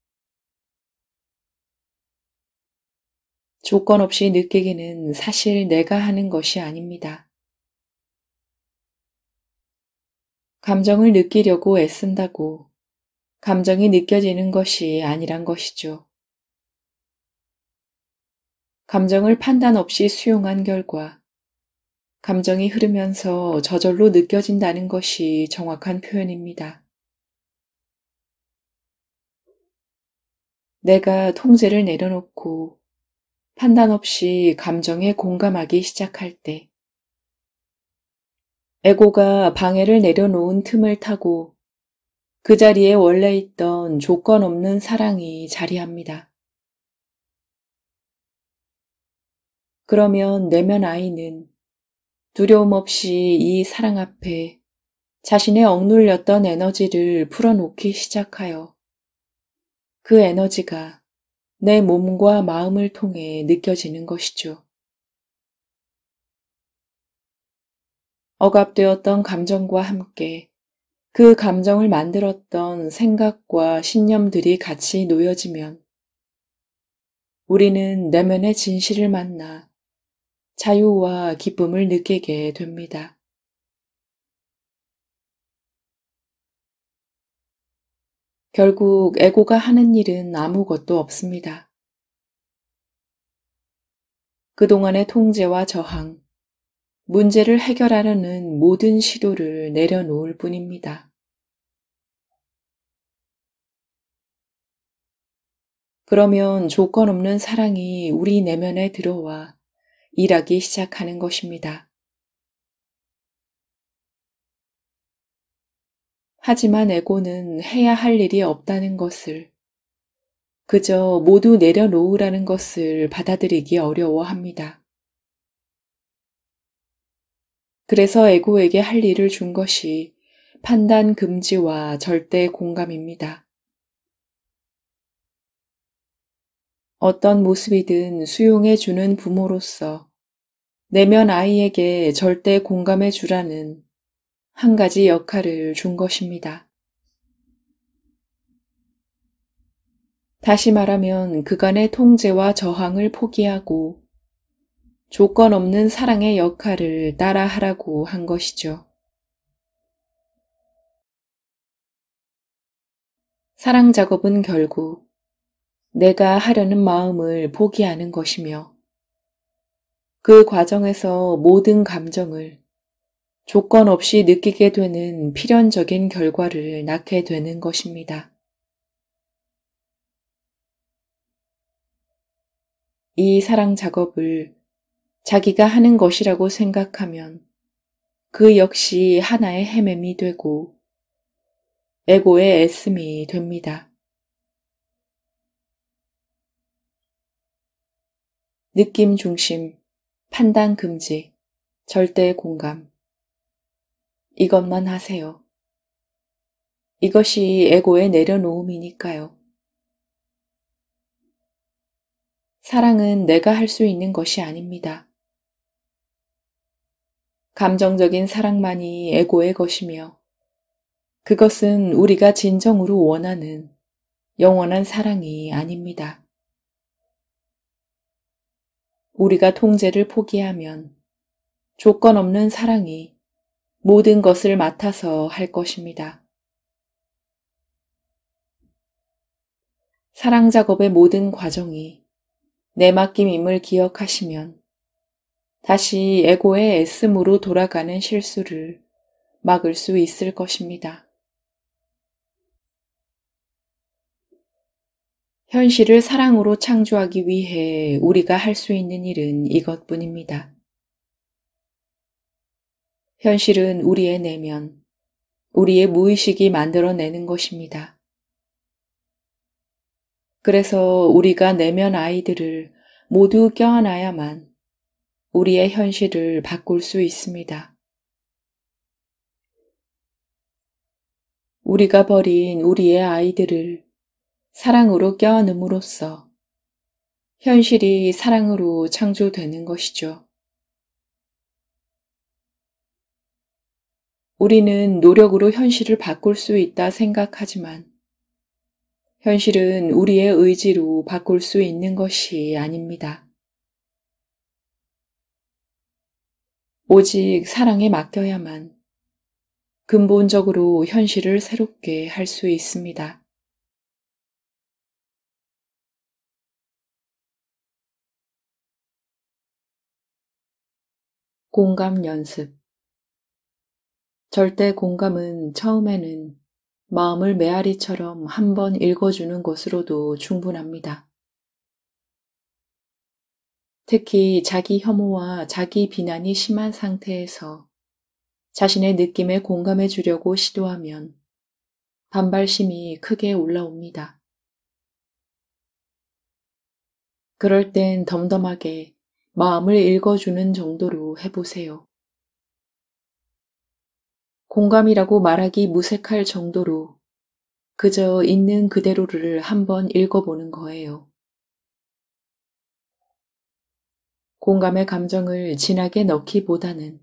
조건 없이 느끼기는 사실 내가 하는 것이 아닙니다. 감정을 느끼려고 애쓴다고 감정이 느껴지는 것이 아니란 것이죠. 감정을 판단 없이 수용한 결과 감정이 흐르면서 저절로 느껴진다는 것이 정확한 표현입니다. 내가 통제를 내려놓고 판단 없이 감정에 공감하기 시작할 때 에고가 방해를 내려놓은 틈을 타고 그 자리에 원래 있던 조건 없는 사랑이 자리합니다. 그러면 내면 아이는 두려움 없이 이 사랑 앞에 자신의 억눌렸던 에너지를 풀어놓기 시작하여 그 에너지가 내 몸과 마음을 통해 느껴지는 것이죠. 억압되었던 감정과 함께 그 감정을 만들었던 생각과 신념들이 같이 놓여지면 우리는 내면의 진실을 만나 자유와 기쁨을 느끼게 됩니다. 결국 에고가 하는 일은 아무것도 없습니다. 그동안의 통제와 저항, 문제를 해결하려는 모든 시도를 내려놓을 뿐입니다. 그러면 조건 없는 사랑이 우리 내면에 들어와 일하기 시작하는 것입니다. 하지만 에고는 해야 할 일이 없다는 것을, 그저 모두 내려놓으라는 것을 받아들이기 어려워합니다. 그래서 에고에게 할 일을 준 것이 판단 금지와 절대 공감입니다. 어떤 모습이든 수용해주는 부모로서 내면 아이에게 절대 공감해 주라는 한 가지 역할을 준 것입니다. 다시 말하면 그간의 통제와 저항을 포기하고 조건 없는 사랑의 역할을 따라하라고 한 것이죠. 사랑 작업은 결국 내가 하려는 마음을 포기하는 것이며 그 과정에서 모든 감정을 조건 없이 느끼게 되는 필연적인 결과를 낳게 되는 것입니다. 이 사랑 작업을 자기가 하는 것이라고 생각하면 그 역시 하나의 헤맴이 되고 에고의 애씀이 됩니다. 느낌 중심, 판단 금지, 절대 공감. 이것만 하세요. 이것이 에고의 내려놓음이니까요. 사랑은 내가 할 수 있는 것이 아닙니다. 감정적인 사랑만이 에고의 것이며 그것은 우리가 진정으로 원하는 영원한 사랑이 아닙니다. 우리가 통제를 포기하면 조건 없는 사랑이 모든 것을 맡아서 할 것입니다. 사랑 작업의 모든 과정이 내 맡김임을 기억하시면 다시 에고의 애씀으로 돌아가는 실수를 막을 수 있을 것입니다. 현실을 사랑으로 창조하기 위해 우리가 할 수 있는 일은 이것뿐입니다. 현실은 우리의 내면, 우리의 무의식이 만들어내는 것입니다. 그래서 우리가 내면 아이들을 모두 껴안아야만 우리의 현실을 바꿀 수 있습니다. 우리가 버린 우리의 아이들을 사랑으로 껴안음으로써 현실이 사랑으로 창조되는 것이죠. 우리는 노력으로 현실을 바꿀 수 있다 생각하지만 현실은 우리의 의지로 바꿀 수 있는 것이 아닙니다. 오직 사랑에 맡겨야만 근본적으로 현실을 새롭게 할 수 있습니다. 공감 연습. 절대 공감은 처음에는 마음을 메아리처럼 한번 읽어주는 것으로도 충분합니다. 특히 자기 혐오와 자기 비난이 심한 상태에서 자신의 느낌에 공감해 주려고 시도하면 반발심이 크게 올라옵니다. 그럴 땐 덤덤하게 마음을 읽어주는 정도로 해보세요. 공감이라고 말하기 무색할 정도로 그저 있는 그대로를 한번 읽어보는 거예요. 공감의 감정을 진하게 넣기보다는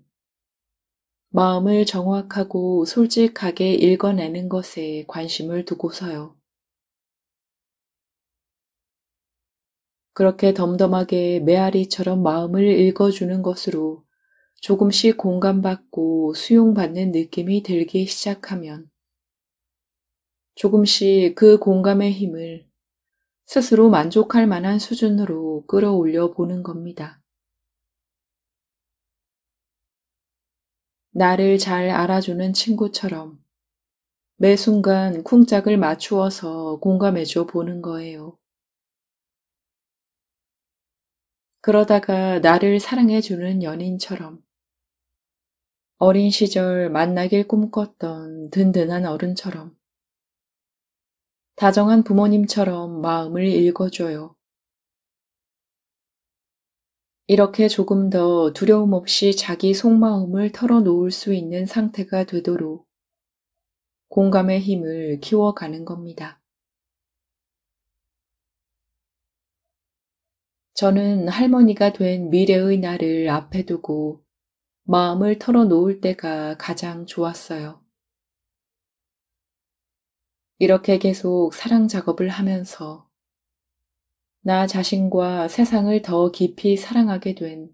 마음을 정확하고 솔직하게 읽어내는 것에 관심을 두고서요. 그렇게 덤덤하게 메아리처럼 마음을 읽어주는 것으로 조금씩 공감받고 수용받는 느낌이 들기 시작하면 조금씩 그 공감의 힘을 스스로 만족할 만한 수준으로 끌어올려 보는 겁니다. 나를 잘 알아주는 친구처럼 매 순간 쿵짝을 맞추어서 공감해줘 보는 거예요. 그러다가 나를 사랑해주는 연인처럼 어린 시절 만나길 꿈꿨던 든든한 어른처럼 다정한 부모님처럼 마음을 읽어줘요. 이렇게 조금 더 두려움 없이 자기 속마음을 털어놓을 수 있는 상태가 되도록 공감의 힘을 키워가는 겁니다. 저는 할머니가 된 미래의 나를 앞에 두고 마음을 털어놓을 때가 가장 좋았어요. 이렇게 계속 사랑 작업을 하면서 나 자신과 세상을 더 깊이 사랑하게 된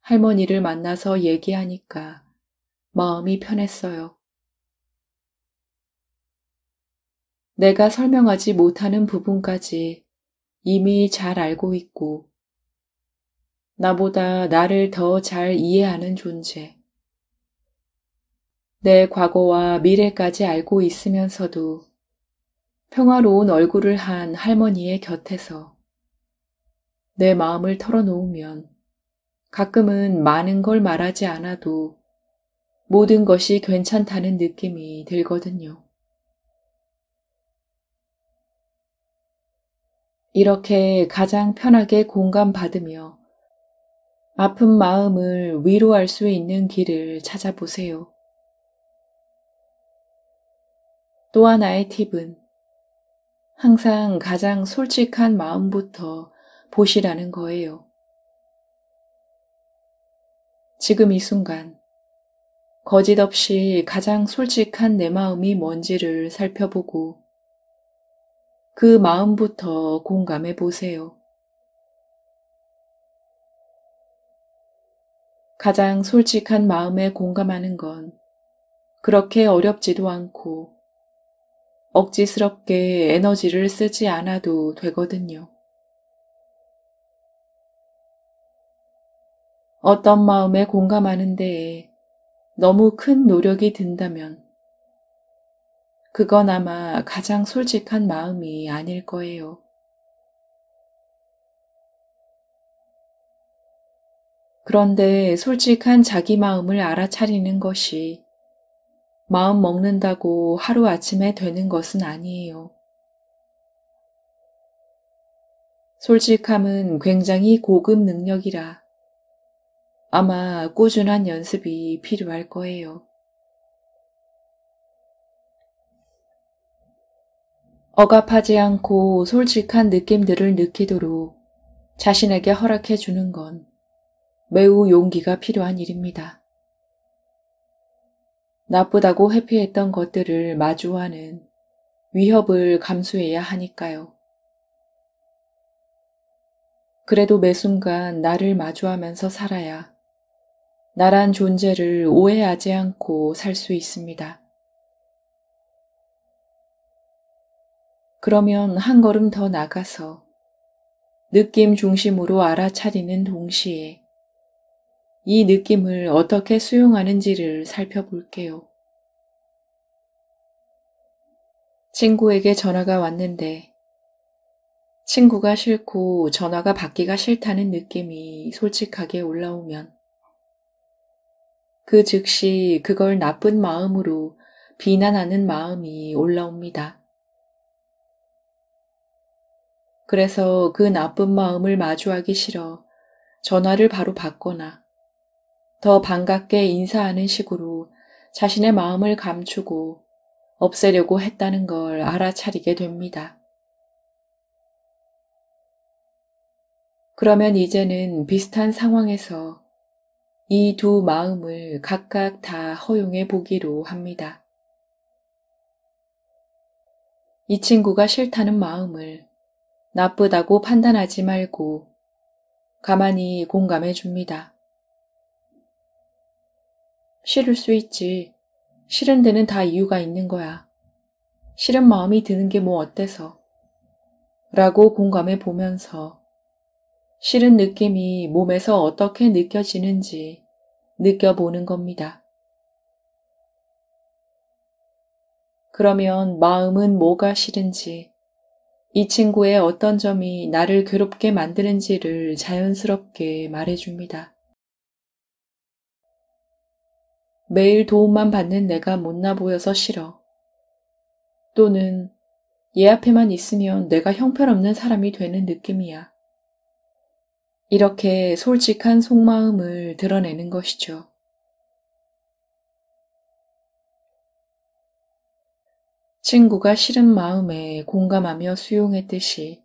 할머니를 만나서 얘기하니까 마음이 편했어요. 내가 설명하지 못하는 부분까지 이미 잘 알고 있고 나보다 나를 더 잘 이해하는 존재. 내 과거와 미래까지 알고 있으면서도 평화로운 얼굴을 한 할머니의 곁에서 내 마음을 털어놓으면 가끔은 많은 걸 말하지 않아도 모든 것이 괜찮다는 느낌이 들거든요. 이렇게 가장 편하게 공감받으며 아픈 마음을 위로할 수 있는 길을 찾아보세요. 또 하나의 팁은 항상 가장 솔직한 마음부터 보시라는 거예요. 지금 이 순간 거짓 없이 가장 솔직한 내 마음이 뭔지를 살펴보고 그 마음부터 공감해 보세요. 가장 솔직한 마음에 공감하는 건 그렇게 어렵지도 않고 억지스럽게 에너지를 쓰지 않아도 되거든요. 어떤 마음에 공감하는 데에 너무 큰 노력이 든다면 그건 아마 가장 솔직한 마음이 아닐 거예요. 그런데 솔직한 자기 마음을 알아차리는 것이 마음 먹는다고 하루아침에 되는 것은 아니에요. 솔직함은 굉장히 고급 능력이라 아마 꾸준한 연습이 필요할 거예요. 억압하지 않고 솔직한 느낌들을 느끼도록 자신에게 허락해 주는 건 매우 용기가 필요한 일입니다. 나쁘다고 회피했던 것들을 마주하는 위협을 감수해야 하니까요. 그래도 매 순간 나를 마주하면서 살아야 나란 존재를 오해하지 않고 살 수 있습니다. 그러면 한 걸음 더 나가서 느낌 중심으로 알아차리는 동시에 이 느낌을 어떻게 수용하는지를 살펴볼게요. 친구에게 전화가 왔는데 친구가 싫고 전화가 받기가 싫다는 느낌이 솔직하게 올라오면 그 즉시 그걸 나쁜 마음으로 비난하는 마음이 올라옵니다. 그래서 그 나쁜 마음을 마주하기 싫어 전화를 바로 받거나 더 반갑게 인사하는 식으로 자신의 마음을 감추고 없애려고 했다는 걸 알아차리게 됩니다. 그러면 이제는 비슷한 상황에서 이 두 마음을 각각 다 허용해 보기로 합니다. 이 친구가 싫다는 마음을 나쁘다고 판단하지 말고 가만히 공감해 줍니다. 싫을 수 있지. 싫은 데는 다 이유가 있는 거야. 싫은 마음이 드는 게 뭐 어때서? 라고 공감해 보면서 싫은 느낌이 몸에서 어떻게 느껴지는지 느껴보는 겁니다. 그러면 마음은 뭐가 싫은지, 이 친구의 어떤 점이 나를 괴롭게 만드는지를 자연스럽게 말해줍니다. 매일 도움만 받는 내가 못나 보여서 싫어. 또는 얘 앞에만 있으면 내가 형편없는 사람이 되는 느낌이야. 이렇게 솔직한 속마음을 드러내는 것이죠. 친구가 싫은 마음에 공감하며 수용했듯이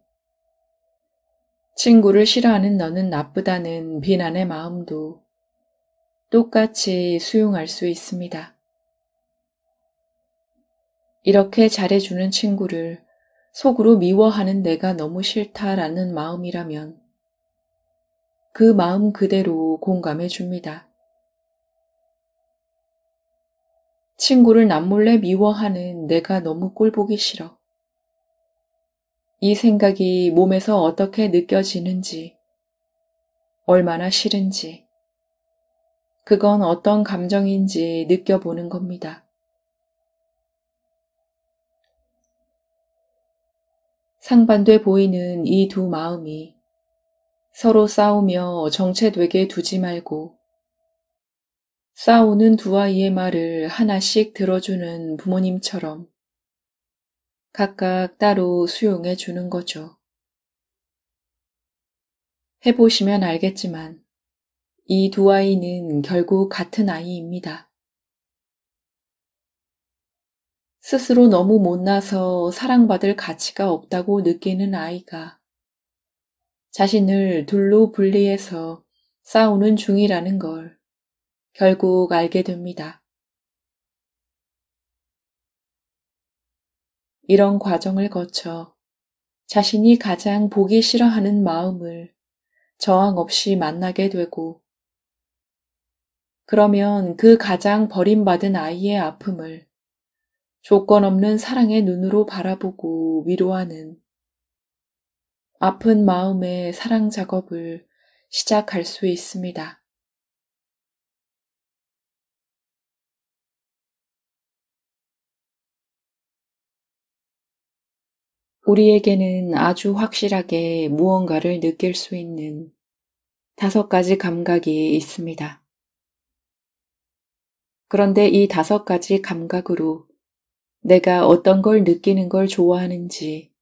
친구를 싫어하는 너는 나쁘다는 비난의 마음도 똑같이 수용할 수 있습니다. 이렇게 잘해주는 친구를 속으로 미워하는 내가 너무 싫다라는 마음이라면 그 마음 그대로 공감해 줍니다. 친구를 남몰래 미워하는 내가 너무 꼴보기 싫어. 이 생각이 몸에서 어떻게 느껴지는지, 얼마나 싫은지, 그건 어떤 감정인지 느껴보는 겁니다. 상반돼 보이는 이 두 마음이 서로 싸우며 정체되게 두지 말고 싸우는 두 아이의 말을 하나씩 들어주는 부모님처럼 각각 따로 수용해 주는 거죠. 해보시면 알겠지만 이 두 아이는 결국 같은 아이입니다. 스스로 너무 못나서 사랑받을 가치가 없다고 느끼는 아이가 자신을 둘로 분리해서 싸우는 중이라는 걸 결국 알게 됩니다. 이런 과정을 거쳐 자신이 가장 보기 싫어하는 마음을 저항 없이 만나게 되고, 그러면 그 가장 버림받은 아이의 아픔을 조건 없는 사랑의 눈으로 바라보고 위로하는 아픈 마음의 사랑 작업을 시작할 수 있습니다. 우리에게는 아주 확실하게 무언가를 느낄 수 있는 5가지 감각이 있습니다. 그런데 이 5가지 감각으로 내가 어떤 걸 느끼는 걸 좋아하는지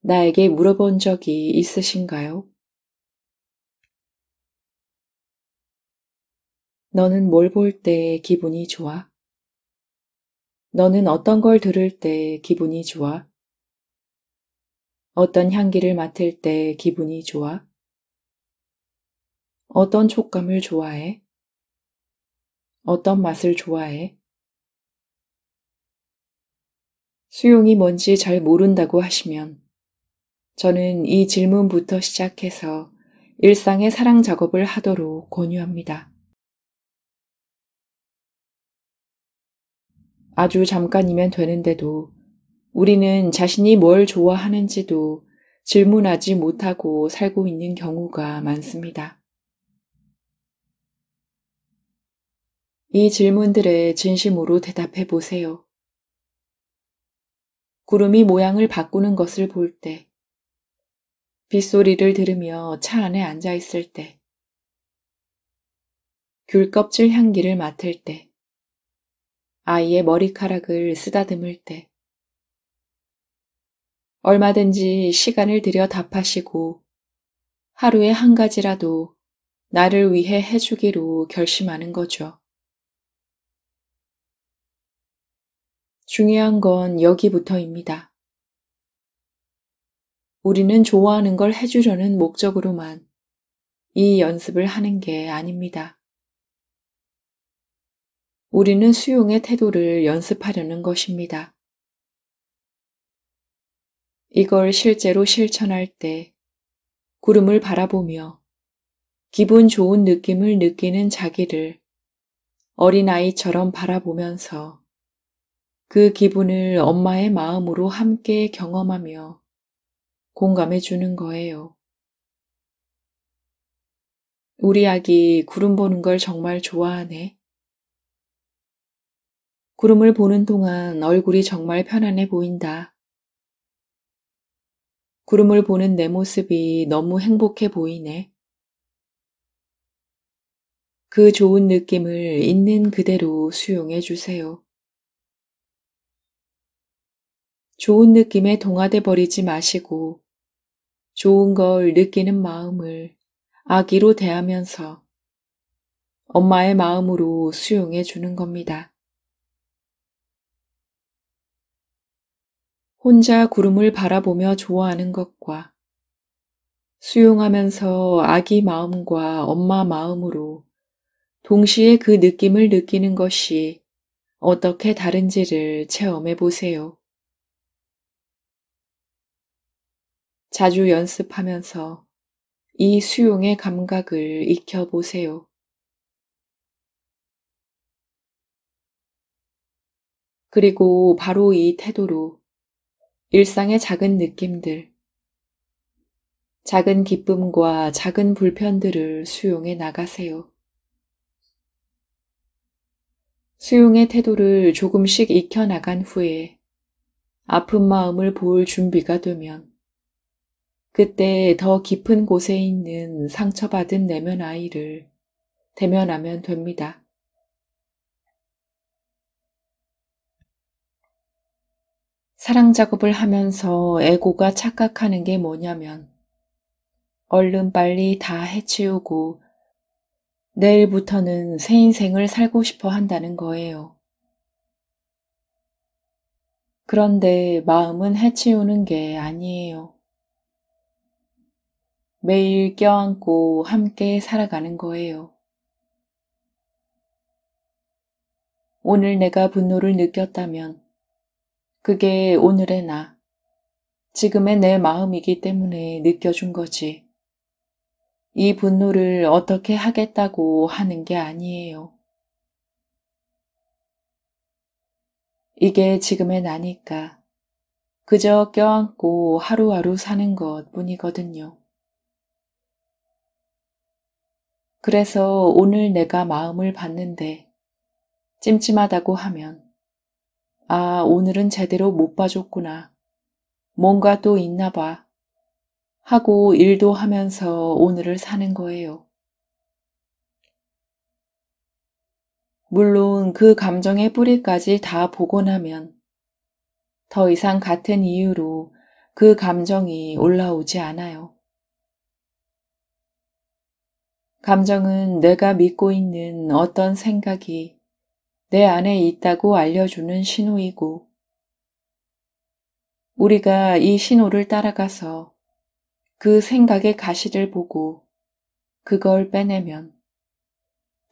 나에게 물어본 적이 있으신가요? 너는 뭘 볼 때 기분이 좋아? 너는 어떤 걸 들을 때 기분이 좋아? 어떤 향기를 맡을 때 기분이 좋아? 어떤 촉감을 좋아해? 어떤 맛을 좋아해? 수용이 뭔지 잘 모른다고 하시면 저는 이 질문부터 시작해서 일상의 사랑 작업을 하도록 권유합니다. 아주 잠깐이면 되는데도 우리는 자신이 뭘 좋아하는지도 질문하지 못하고 살고 있는 경우가 많습니다. 이 질문들에 진심으로 대답해 보세요. 구름이 모양을 바꾸는 것을 볼 때, 빗소리를 들으며 차 안에 앉아 있을 때, 귤 껍질 향기를 맡을 때, 아이의 머리카락을 쓰다듬을 때, 얼마든지 시간을 들여 답하시고 하루에 한 가지라도 나를 위해 해주기로 결심하는 거죠. 중요한 건 여기부터입니다. 우리는 좋아하는 걸 해주려는 목적으로만 이 연습을 하는 게 아닙니다. 우리는 수용의 태도를 연습하려는 것입니다. 이걸 실제로 실천할 때 구름을 바라보며 기분 좋은 느낌을 느끼는 자기를 어린아이처럼 바라보면서 그 기분을 엄마의 마음으로 함께 경험하며 공감해 주는 거예요. 우리 아기 구름 보는 걸 정말 좋아하네. 구름을 보는 동안 얼굴이 정말 편안해 보인다. 구름을 보는 내 모습이 너무 행복해 보이네. 그 좋은 느낌을 있는 그대로 수용해 주세요. 좋은 느낌에 동화돼 버리지 마시고 좋은 걸 느끼는 마음을 아기로 대하면서 엄마의 마음으로 수용해 주는 겁니다. 혼자 구름을 바라보며 좋아하는 것과 수용하면서 아기 마음과 엄마 마음으로 동시에 그 느낌을 느끼는 것이 어떻게 다른지를 체험해 보세요. 자주 연습하면서 이 수용의 감각을 익혀보세요. 그리고 바로 이 태도로 일상의 작은 느낌들, 작은 기쁨과 작은 불편들을 수용해 나가세요. 수용의 태도를 조금씩 익혀 나간 후에 아픈 마음을 볼 준비가 되면 그때 더 깊은 곳에 있는 상처받은 내면 아이를 대면하면 됩니다. 사랑 작업을 하면서 에고가 착각하는 게 뭐냐면 얼른 빨리 다 해치우고 내일부터는 새 인생을 살고 싶어 한다는 거예요. 그런데 마음은 해치우는 게 아니에요. 매일 껴안고 함께 살아가는 거예요. 오늘 내가 분노를 느꼈다면 그게 오늘의 나, 지금의 내 마음이기 때문에 느껴준 거지. 이 분노를 어떻게 하겠다고 하는 게 아니에요. 이게 지금의 나니까 그저 껴안고 하루하루 사는 것 뿐이거든요. 그래서 오늘 내가 마음을 봤는데 찜찜하다고 하면 아, 오늘은 제대로 못 봐줬구나. 뭔가 또 있나 봐. 하고 일도 하면서 오늘을 사는 거예요. 물론 그 감정의 뿌리까지 다 보고 나면 더 이상 같은 이유로 그 감정이 올라오지 않아요. 감정은 내가 믿고 있는 어떤 생각이 내 안에 있다고 알려주는 신호이고, 우리가 이 신호를 따라가서 그 생각의 가시를 보고 그걸 빼내면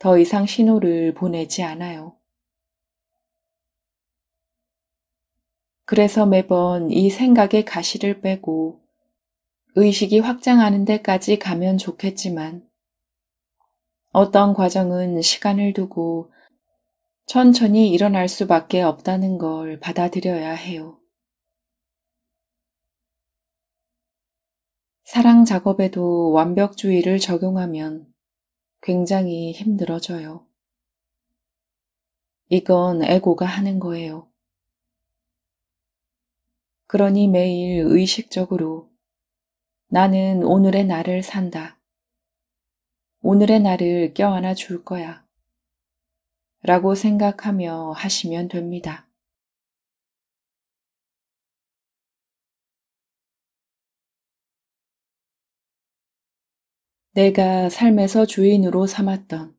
더 이상 신호를 보내지 않아요. 그래서 매번 이 생각의 가시를 빼고 의식이 확장하는 데까지 가면 좋겠지만 어떤 과정은 시간을 두고 천천히 일어날 수밖에 없다는 걸 받아들여야 해요. 사랑 작업에도 완벽주의를 적용하면 굉장히 힘들어져요. 이건 에고가 하는 거예요. 그러니 매일 의식적으로 나는 오늘의 나를 산다. 오늘의 나를 껴안아 줄 거야. 라고 생각하며 하시면 됩니다. 내가 삶에서 주인으로 삼았던,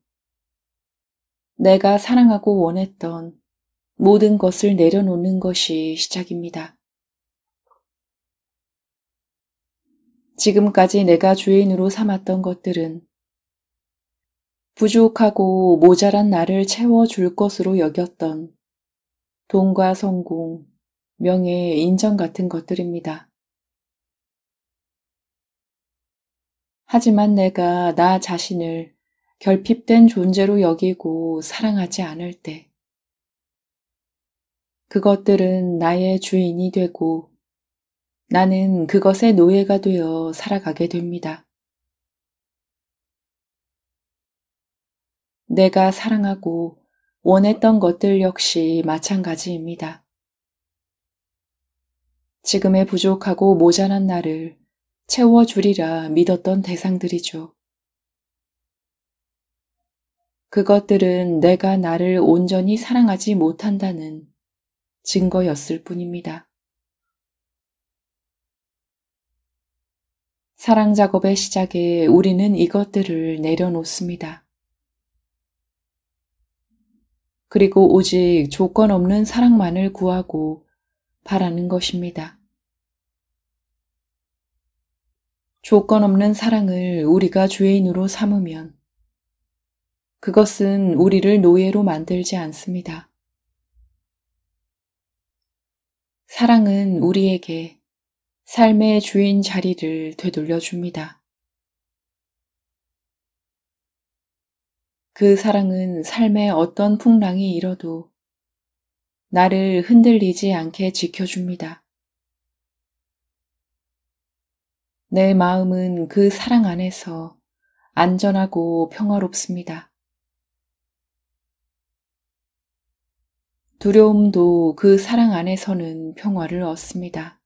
내가 사랑하고 원했던 모든 것을 내려놓는 것이 시작입니다. 지금까지 내가 주인으로 삼았던 것들은 부족하고 모자란 나를 채워줄 것으로 여겼던 돈과 성공, 명예, 인정 같은 것들입니다. 하지만 내가 나 자신을 결핍된 존재로 여기고 사랑하지 않을 때, 그것들은 나의 주인이 되고 나는 그것의 노예가 되어 살아가게 됩니다. 내가 사랑하고 원했던 것들 역시 마찬가지입니다. 지금의 부족하고 모자란 나를 채워주리라 믿었던 대상들이죠. 그것들은 내가 나를 온전히 사랑하지 못한다는 증거였을 뿐입니다. 사랑 작업의 시작에 우리는 이것들을 내려놓습니다. 그리고 오직 조건 없는 사랑만을 구하고 바라는 것입니다. 조건 없는 사랑을 우리가 죄인으로 삼으면 그것은 우리를 노예로 만들지 않습니다. 사랑은 우리에게 삶의 주인 자리를 되돌려줍니다. 그 사랑은 삶의 어떤 풍랑이 일어도 나를 흔들리지 않게 지켜줍니다. 내 마음은 그 사랑 안에서 안전하고 평화롭습니다. 두려움도 그 사랑 안에서는 평화를 얻습니다.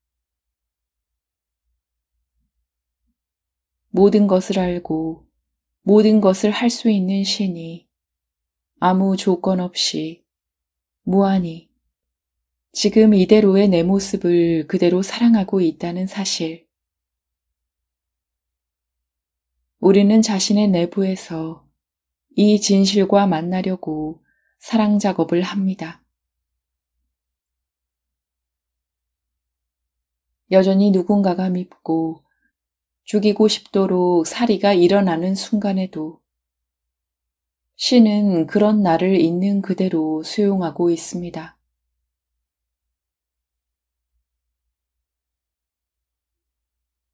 모든 것을 알고 모든 것을 할 수 있는 신이 아무 조건 없이 무한히 지금 이대로의 내 모습을 그대로 사랑하고 있다는 사실. 우리는 자신의 내부에서 이 진실과 만나려고 사랑 작업을 합니다. 여전히 누군가가 밉고 죽이고 싶도록 살이가 일어나는 순간에도 신은 그런 나를 있는 그대로 수용하고 있습니다.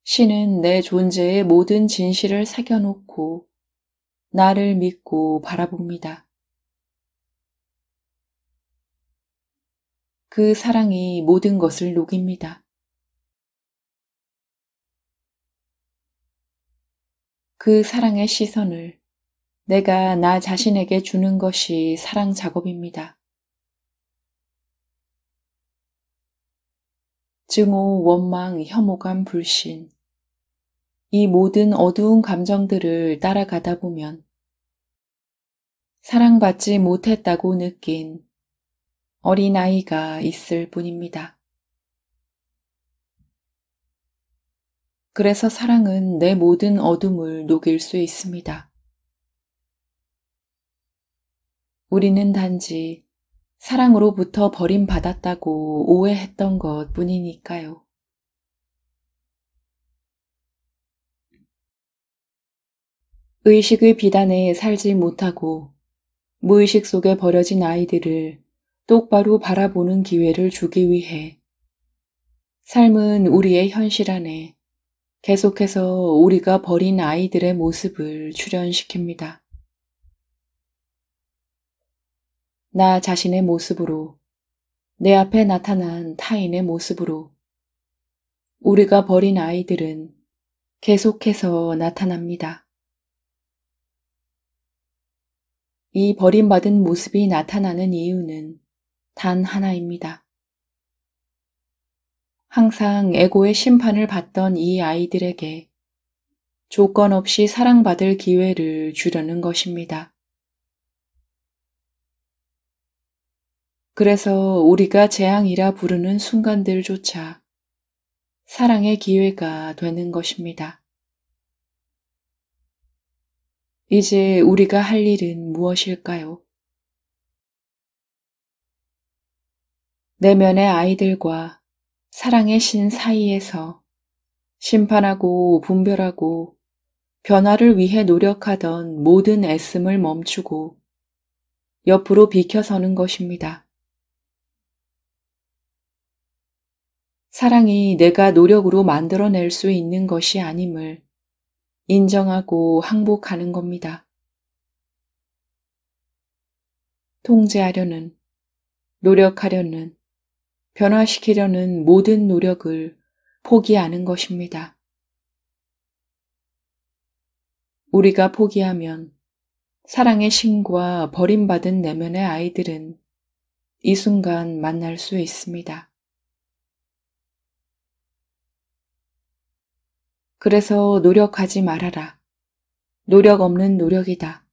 신은 내 존재의 모든 진실을 새겨놓고 나를 믿고 바라봅니다. 그 사랑이 모든 것을 녹입니다. 그 사랑의 시선을 내가 나 자신에게 주는 것이 사랑 작업입니다. 증오, 원망, 혐오감, 불신. 이 모든 어두운 감정들을 따라가다 보면 사랑받지 못했다고 느낀 어린아이가 있을 뿐입니다. 그래서 사랑은 내 모든 어둠을 녹일 수 있습니다. 우리는 단지 사랑으로부터 버림받았다고 오해했던 것 뿐이니까요. 의식의 비단에 살지 못하고 무의식 속에 버려진 아이들을 똑바로 바라보는 기회를 주기 위해 삶은 우리의 현실 안에 계속해서 우리가 버린 아이들의 모습을 출현시킵니다. 나 자신의 모습으로, 내 앞에 나타난 타인의 모습으로 우리가 버린 아이들은 계속해서 나타납니다. 이 버림받은 모습이 나타나는 이유는 단 하나입니다. 항상 에고의 심판을 받던 이 아이들에게 조건 없이 사랑받을 기회를 주려는 것입니다. 그래서 우리가 재앙이라 부르는 순간들조차 사랑의 기회가 되는 것입니다. 이제 우리가 할 일은 무엇일까요? 내면의 아이들과 사랑의 신 사이에서 심판하고 분별하고 변화를 위해 노력하던 모든 애씀을 멈추고 옆으로 비켜서는 것입니다. 사랑이 내가 노력으로 만들어낼 수 있는 것이 아님을 인정하고 항복하는 겁니다. 통제하려는, 노력하려는, 변화시키려는 모든 노력을 포기하는 것입니다. 우리가 포기하면 사랑의 신과 버림받은 내면의 아이들은 이 순간 만날 수 있습니다. 그래서 노력하지 말아라. 노력 없는 노력이다.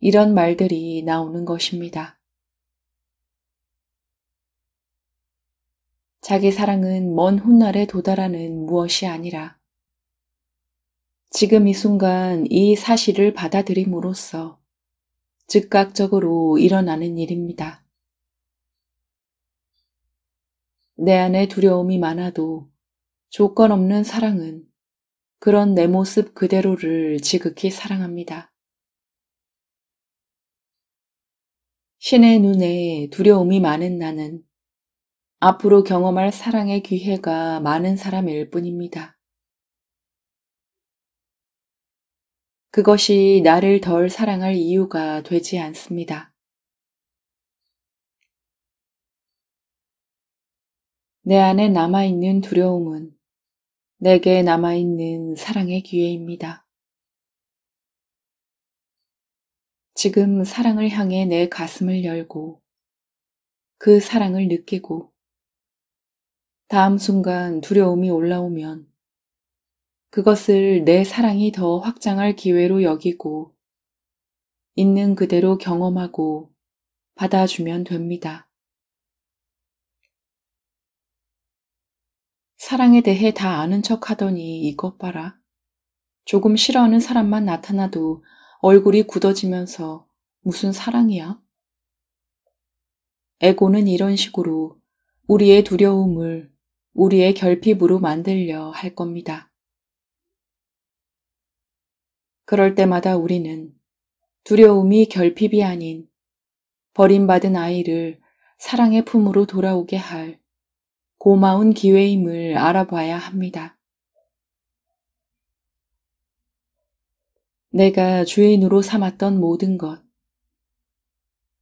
이런 말들이 나오는 것입니다. 자기 사랑은 먼 훗날에 도달하는 무엇이 아니라 지금 이 순간 이 사실을 받아들임으로써 즉각적으로 일어나는 일입니다. 내 안에 두려움이 많아도 조건 없는 사랑은 그런 내 모습 그대로를 지극히 사랑합니다. 신의 눈에 두려움이 많은 나는 앞으로 경험할 사랑의 기회가 많은 사람일 뿐입니다. 그것이 나를 덜 사랑할 이유가 되지 않습니다. 내 안에 남아있는 두려움은 내게 남아있는 사랑의 기회입니다. 지금 사랑을 향해 내 가슴을 열고 그 사랑을 느끼고 다음 순간 두려움이 올라오면 그것을 내 사랑이 더 확장할 기회로 여기고 있는 그대로 경험하고 받아주면 됩니다. 사랑에 대해 다 아는 척 하더니 이것 봐라. 조금 싫어하는 사람만 나타나도 얼굴이 굳어지면서 무슨 사랑이야? 에고는 이런 식으로 우리의 두려움을 우리의 결핍으로 만들려 할 겁니다. 그럴 때마다 우리는 두려움이 결핍이 아닌 버림받은 아이를 사랑의 품으로 돌아오게 할 고마운 기회임을 알아봐야 합니다. 내가 주인으로 삼았던 모든 것,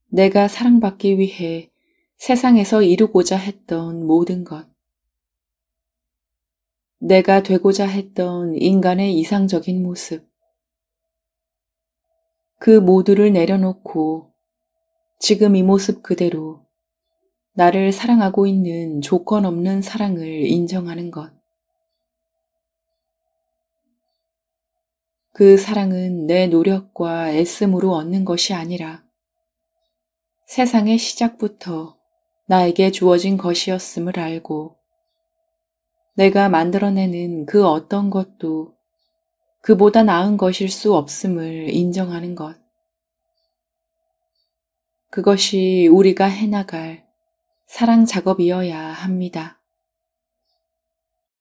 내가 사랑받기 위해 세상에서 이루고자 했던 모든 것, 내가 되고자 했던 인간의 이상적인 모습, 그 모두를 내려놓고 지금 이 모습 그대로 나를 사랑하고 있는 조건 없는 사랑을 인정하는 것. 그 사랑은 내 노력과 애씀으로 얻는 것이 아니라 세상의 시작부터 나에게 주어진 것이었음을 알고 내가 만들어내는 그 어떤 것도 그보다 나은 것일 수 없음을 인정하는 것. 그것이 우리가 해나갈 사랑 작업이어야 합니다.